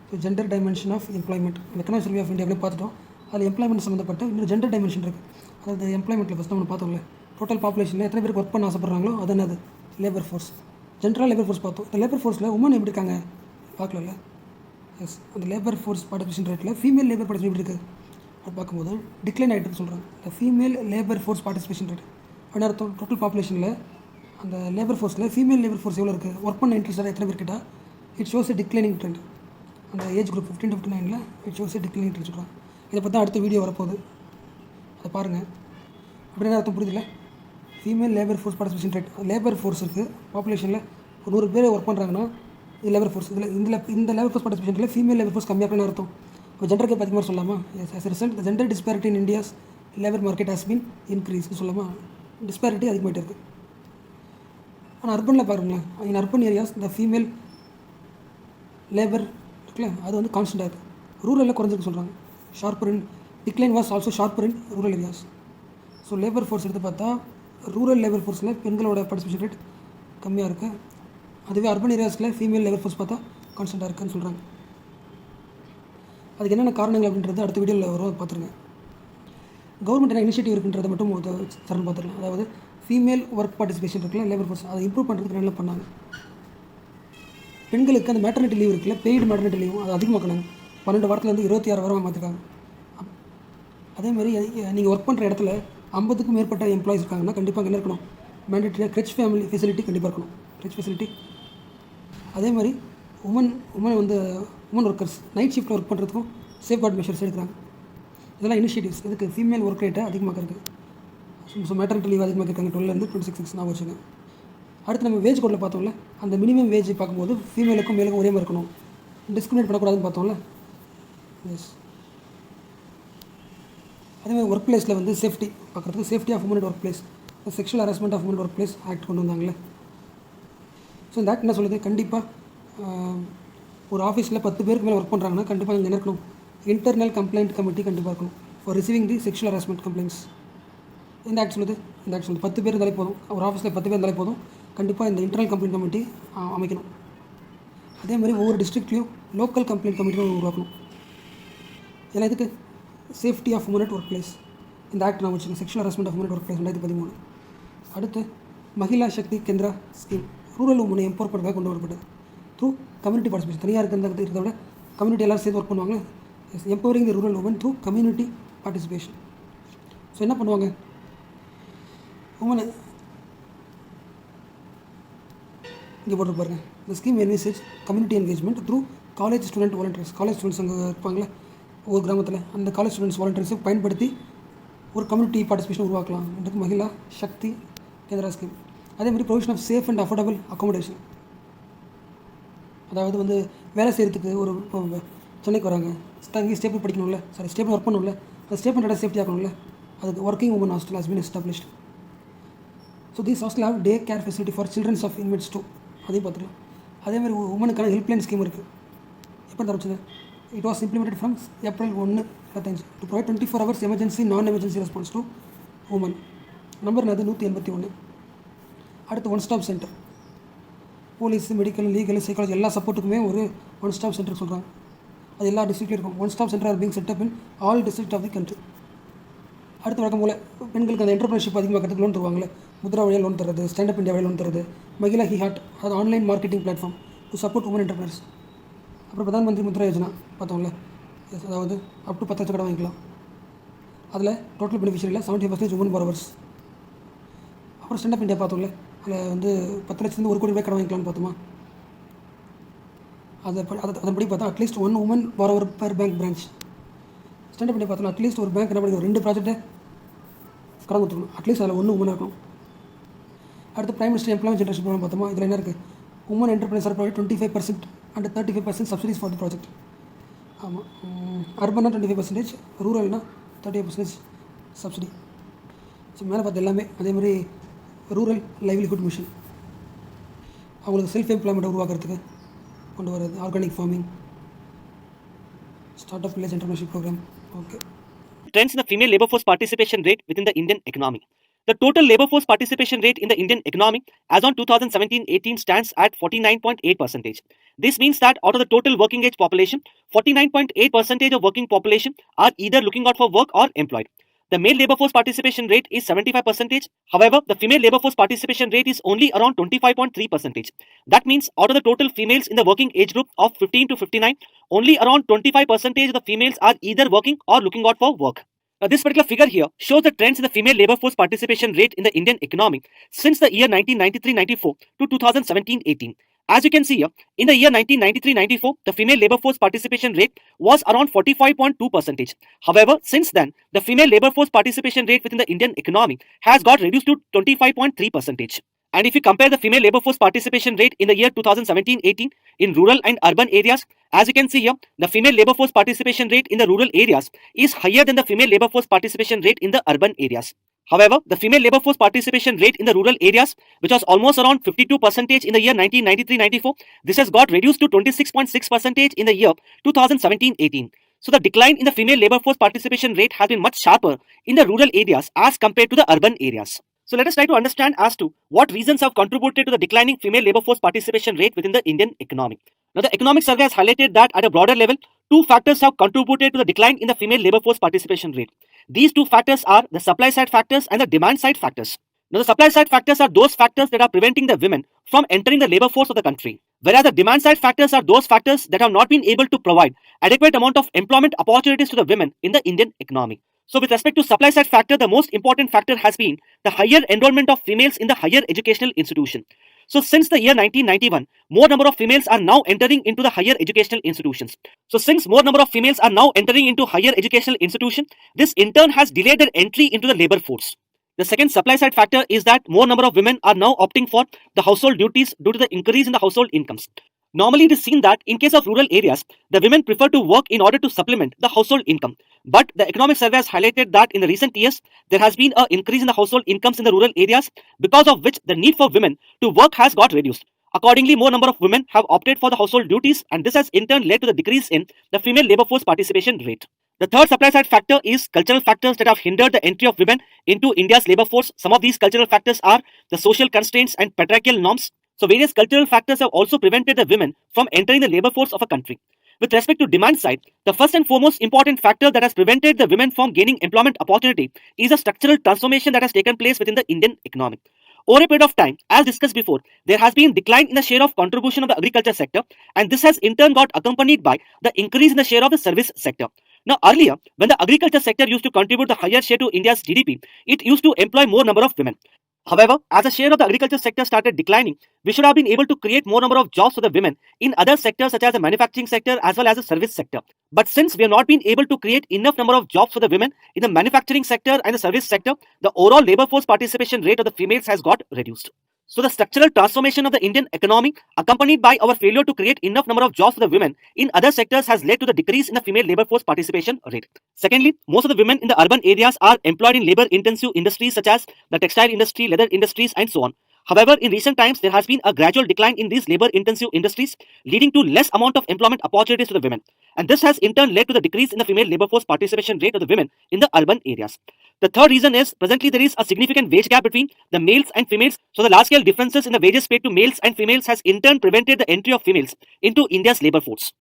So gender dimension of employment, economic survey of இந்தியாவிலே பார்த்துட்டோம். அதில் எம்ப்ளாய்மெண்ட் சம்மந்தப்பட்ட இன்னொரு ஜெண்டர் டைமென்ஷன் இருக்குது. அதாவது எம்ப்ளாய்மெண்ட்டில் ஃபஸ்ட் நம்ம பார்த்தோம்ல, டோட்டல் பாப்புலேஷனில் எத்தனை பேருக்கு ஒர்க் பண்ண ஆசைப்படுறாங்களோ அது என்னது, லேபர் ஃபோர்ஸ். ஜென்ரலாக லேபர் ஃபோர்ஸ் பார்த்தோம். இந்த லேபர் ஃபோர்ஸில் உமன் எப்படி இருக்காங்க பார்க்கல. எஸ், அந்த லேபர் ஃபோர்ஸ் பார்ட்டிசிபேஷன் ரேட்டில் ஃபீமேல் லேபர் பார்ட்டிசிபேஷன் எப்படி இருக்குது அது பார்க்கும்போது டிக்ளைன் ஆகிட்டு சொல்கிறாங்க. இந்த female labour force participation rate என்ன அர்த்தம், டோட்டல் பாப்புலேஷனில் அந்த லேபர் ஃபோர்ஸில் ஃபீமேல் லேபர் ஃபோர்ஸ் எவ்வளோ இருக்குது, ஒர்க் பண்ண இன்ட்ரெஸ்டாக எத்தனை பேர் கேட்டால் it shows a declining trend. அந்த age group 15 to 59 it shows a declining trend சொல்கிறாங்க. இதை பற்றி அடுத்த வீடியோ வரப்போகுது, அதை பாருங்கள். அப்படின்னு அர்த்தம் புரியுதில்ல. Female labour force participation rate, labour force இருக்குது பாப்புலேஷனில் ஒரு 100 பேர் ஒர்க் பண்ணுறாங்கன்னா இது லேபர் ஃபோர்ஸ். இந்த லேபர் ஃபோர்ஸ் பார்ட்டிசிபேஷனில் ஃபீமேல் லேபர் ஃபோர்ஸ் கம்மியாக இருக்குன்னு அர்த்தம். இப்போ ஜெண்டர் கேப் அதிகமாக சொல்லலாமா? Yes, as result the gender disparity in India's labour market has been இன்க்ரீஸ்னு சொல்லலாமா? டிஸ்பேரிட்டி அதிகமாகிட்டு இருக்குது. ஆனால் அர்பனில் பாருங்களேன், இன் அர்பன் ஏரியாஸ் இந்த ஃபீமேல் லேபர் இருக்குல்ல அது வந்து கான்ஸ்டண்ட்டாக இருக்குது. ரூரலில் குறைஞ்சிருக்கு சொல்கிறாங்க. Sharper in decline was also sharper in rural areas. So labour force எடுத்து பார்த்தா ரூரல் லேபர் ஃபோர்ஸில் பெண்களோட பார்ட்டிசிபேஷன் ரேட் கம்மியாக இருக்குது. அதுவே அர்பன் ஏரியாஸில் ஃபீமேல் லேபர் ஃபோர்ஸ் பார்த்தா கான்ஸ்டண்ட்டாக இருக்குன்னு சொல்கிறாங்க. அதுக்கு என்னென்ன காரணங்கள் அப்படின்றது அடுத்த வீடியோவில் வரும், பார்த்துருங்க. கவர்மெண்ட் என்ன இனிஷியேட்டிவ் இருக்குன்றதை மட்டும் சரண் பார்த்துக்கலாம். அதாவது ஃபீமேல் ஒர்க் பார்ட்டிசிபேஷன் இருக்குல்ல லேபர் ஃபோர்ஸ், அதை இம்ப்ரூவ் பண்ணுறதுக்கு நல்லா பண்ணாங்க. பெண்களுக்கு அந்த மேட்டர்னிட்டி லீவ் இருக்குல்ல, பெய்டு மேட்டர்னிட்டி லீவ் அது அதிகமாக்கினாங்க. 12 வாரத்துலேருந்து 26 வாரமாக மாற்றிருக்காங்க. அதேமாதிரி நீங்கள் ஒர்க் பண்ணுற இடத்துல 50க்கும் மேற்பட்ட எம்ப்ளாயிஸ் இருக்காங்கன்னா கண்டிப்பாக என்ன இருக்கணும், மேண்டேட்டரியாக கிரெச் ஃபேமிலி ஃபெசிலிட்டி கண்டிப்பாக இருக்கணும், கிரெச் ஃபெசிலிட்டி. அதே மாதிரி உமன் ஒர்க்கர்ஸ் நைட் ஷிஃப்ட்டில் ஒர்க் பண்ணுறதுக்கும் சேஃப்கார்ட் மெஷர்ஸ் எடுக்கிறாங்க. இதெல்லாம் இனிஷியேட்டிவ்ஸ் இதுக்கு ஃபீமேல் ஒர்க் ரேட்டை அதிகமாக இருக்குது. ஸோ மேட்டர்னிட்டி லீவ் அதிகமாக இருக்காங்க. 12 to 26 நான் வச்சுக்கேன். அடுத்து நம்ம வேஜ் கோடில் பார்த்தோம்ல, அந்த மினிமம் வேஜ் பார்க்கும்போது ஃபீமேலுக்கும் மேலுக்கும் ஒரே மாதிரி இருக்கணும், டிஸ்கிரிமினேட் பண்ணக்கூடாதுன்னு பார்த்தோம்ல. எஸ், அதேமாதிரி ஒர்க் பிளேஸில் வந்து சேஃப்டி பார்க்குறதுக்கு safety of women workplace, sexual harassment of women workplace act கொண்டு வந்தாங்களே. ஸோ இந்த ஆக்ட் என்ன சொல்லுது, கண்டிப்பாக ஒரு ஆஃபீஸில் 10 பேருக்கு மேலே ஒர்க் பண்ணுறாங்கன்னா கண்டிப்பாக இங்கே என்ன இருக்கணும், இன்டர்னல் கம்ப்ளைண்ட் கமிட்டி கண்டிப்பாக இருக்கணும் for receiving the sexual harassment complaints. இந்த ஆக்ட் சொல்லுது 10 பேர் இருந்தாலே போதும், ஒரு ஆஃபீஸில் 10 பேர் இருந்தாலே போதும், கண்டிப்பாக இந்த இன்டர்னல் கம்ப்ளைண்ட் கமிட்டி அமைக்கணும். அதே மாதிரி ஒவ்வொரு டிஸ்ட்ரிக்ட்லேயும் லோக்கல் கம்ப்ளைண்ட் கமிட்டி உருவாக்கணும். ஏன்னா இதுக்கு safety of women at workplace இந்த ஆக்ட் நான் வச்சுக்கேன், sexual harassment of women at workplace 2013. அடுத்து மகிழா சக்தி கேந்திரா ஸ்கீம், ரூரல் உமனை எம்பவர் பண்ணுறதுக்காக கொண்டு வரப்பட்டது. த்ரூ கம்யூனிட்டி பார்ட்டிசிபேஷன், தனியாக இருக்கிறத விட கம்யூனிட்டி எல்லோரும் சேர்ந்து ஒர்க் பண்ணுவாங்க. எம்பவரிங் தி rural woman through community participation. So என்ன பண்ணுவாங்க, உமனை இங்கே போட்டு பாருங்க. இந்த scheme envisage community engagement through college student volunteers. College students அங்கே இருப்பாங்களே ஒரு கிராமத்தில், அந்த காலேஜ் ஸ்டூடெண்ட்ஸ் வாலண்டியர்ஸை பயன்படுத்தி ஒரு கம்யூனிட்டி பார்ட்டிசிபேஷன் உருவாக்கலாம். இதுக்கு மகிழா சக்தி கேந்திரா ஸ்கீம். அதேமாதிரி provision of safe and affordable accommodation, அதாவது வந்து வேலை செய்கிறதுக்கு ஒரு இப்போ சென்னைக்கு வராங்க, தங்கி ஸ்டேபிள் படிக்கணும்ல, ஸ்டேபிள் ஒர்க் பண்ணணும்ல, அந்த ஸ்டேபிள் டேட்டா சேஃப்டி ஆகணும்ல, அதுக்கு working women hostel has been established. So these hostel have day care facility for children's of inmates too, அதையும் பார்த்துக்கலாம். அதேமாதிரி உமனுக்கான ஹெல்ப்லைன் ஸ்கீம் இருக்குது. எப்போ தரச்சது, it was implemented from April 1, 2005 to provide 24 hours emergency non emergency response to women. Number அது 181. அடுத்து one stop centre, police, medical, legal, psychology எல்லா சப்போர்ட்டுக்குமே ஒரு ஒன் ஸ்டாப் சென்டர் சொல்கிறாங்க. அது எல்லா டிஸ்ட்ரிக்ட்லையும் இருக்கும். One stop centre are being set up in all district of the country. அடுத்து வழக்கம் போல் பெண்களுக்கு அந்த என்டர்பிரினர்ஷிப் அதிகமாக கற்றுக்கு லோன் தருவாங்களே, முத்ரா வழியாக லோன் தருது, ஸ்டாண்டப் இந்தியா வழியாக லோன் தருது, மகிழா ஹாட் அது online marketing platform to support women entrepreneurs. அப்புறம் பிரதான் மந்திரி முத்ரா யோஜனா பார்த்தோம்ல, அதாவது அப் டு 10 லட்சம் கடை வாங்கிக்கலாம். அதில் டோட்டல் பெனிஃபிஷரியில் 70% உமன் பாரோவர்ஸ். அப்புறம் ஸ்டாண்டப் இந்தியா பார்த்தோம்ல, அதில் வந்து 10 லட்சத்துலேருந்து 1 கோடி ரூபாய் கடை வாங்கிக்கலாம்னு பார்த்தோமா. அதன்படி பார்த்தா at least 1 woman borrower per bank branch. Stand up India பார்த்தோம்னா அட்லீஸ்ட் ஒரு பேங்க் என்ன பண்ணிக்கணும், 2 ப்ராஜெக்ட்டை கடன் கொடுத்துக்கணும், அட்லீஸ்ட் அதில் 1 உமனாக இருக்கணும். அடுத்து prime minister employment generation programme பார்த்தோமா. இதில் என்ன இருக்குது, women enterprise are project 25% and 35% subsidies for the project. ஆமாம், அர்பன்னா 25%, ரூரல்னா 35% சப்சிடி. ஸோ மேலே பார்த்த எல்லாமே அதே மாதிரி ரூரல் லைவ்லிஹுட் மிஷன், அவங்களுக்கு செல்ஃப் எம்ப்ளாய்மெண்ட்டை உருவாக்குறதுக்கு கொண்டு வர்றது, organic farming, start up village entrepreneurship programme. Okay. Trends in the female labor force participation rate within the Indian economy. The total labor force participation rate in the Indian economy as on 2017-18 stands at 49.8%. This means that out of the total working age population, 49.8% of working population are either looking out for work or employed. The male labor force participation rate is 75%. However, the female labor force participation rate is only around 25.3%. That means out of the total females in the working age group of 15 to 59, only around 25% of the females are either working or looking out for work. Now, this particular figure here shows the trends in the female labor force participation rate in the Indian economy since the year 1993-94 to 2017-18. As you can see here, in the year 1993-94, the female labor force participation rate was around 45.2%. However, since then, the female labor force participation rate within the Indian economy has got reduced to 25.3%. And if you compare the female labor force participation rate in the year 2017-18 in rural and urban areas, as you can see here, the female labor force participation rate in the rural areas is higher than the female labor force participation rate in the urban areas. However, the female labor force participation rate in the rural areas, which was almost around 52% in the year 1993-94, this has got reduced to 26.6% in the year 2017-18. So the decline in the female labor force participation rate has been much sharper in the rural areas as compared to the urban areas. So let us try to understand as to what reasons have contributed to the declining female labor force participation rate within the Indian economy. Now, the economic survey has highlighted that at a broader level, two factors have contributed to the decline in the female labor force participation rate. These two factors are the supply side factors and the demand side factors. Now, the supply side factors are those factors that are preventing the women from entering the labor force of the country, whereas the demand side factors are those factors that have not been able to provide adequate amount of employment opportunities to the women in the Indian economy. So with respect to supply side factor, the most important factor has been the higher enrollment of females in the higher educational institution. So since the year 1991, more number of females are now entering into the higher educational institutions. So since more number of females are now entering into higher educational institution, this in turn has delayed their entry into the labor force. The second supply side factor is that more number of women are now opting for the household duties due to the increase in the household incomes. Normally, it is seen that in case of rural areas, the women prefer to work in order to supplement the household income. But the economic survey has highlighted that in the recent years, there has been an increase in the household incomes in the rural areas, because of which the need for women to work has got reduced. Accordingly, more number of women have opted for the household duties, and this has in turn led to the decrease in the female labor force participation rate. The third supply side factor is cultural factors that have hindered the entry of women into India's labor force. Some of these cultural factors are the social constraints and patriarchal norms. So various cultural factors have also prevented the women from entering the labor force of a country. With respect to demand side, the first and foremost important factor that has prevented the women from gaining employment opportunity is a structural transformation that has taken place within the Indian economy. Over a period of time, as discussed before, there has been decline in the share of contribution of the agriculture sector, and this has in turn got accompanied by the increase in the share of the service sector. Now earlier, when the agriculture sector used to contribute the higher share to India's GDP, it used to employ more number of women. However, as the share of the agriculture sector started declining, we should have been able to create more number of jobs for the women in other sectors such as the manufacturing sector as well as the service sector. But since we have not been able to create enough number of jobs for the women in the manufacturing sector and the service sector, the overall labor force participation rate of the females has got reduced. So the structural transformation of the Indian economy, accompanied by our failure to create enough number of jobs for the women in other sectors, has led to the decrease in the female labor force participation rate. Secondly, most of the women in the urban areas are employed in labor-intensive industries such as the textile industry, leather industries, and so on. However, in recent times, there has been a gradual decline in these labor-intensive industries, leading to less amount of employment opportunities to the women. And this has in turn led to the decrease in the female labor force participation rate of the women in the urban areas. The third reason is presently there is a significant wage gap between the males and females. So the large-scale differences in the wages paid to males and females has in turn prevented the entry of females into India's labor force.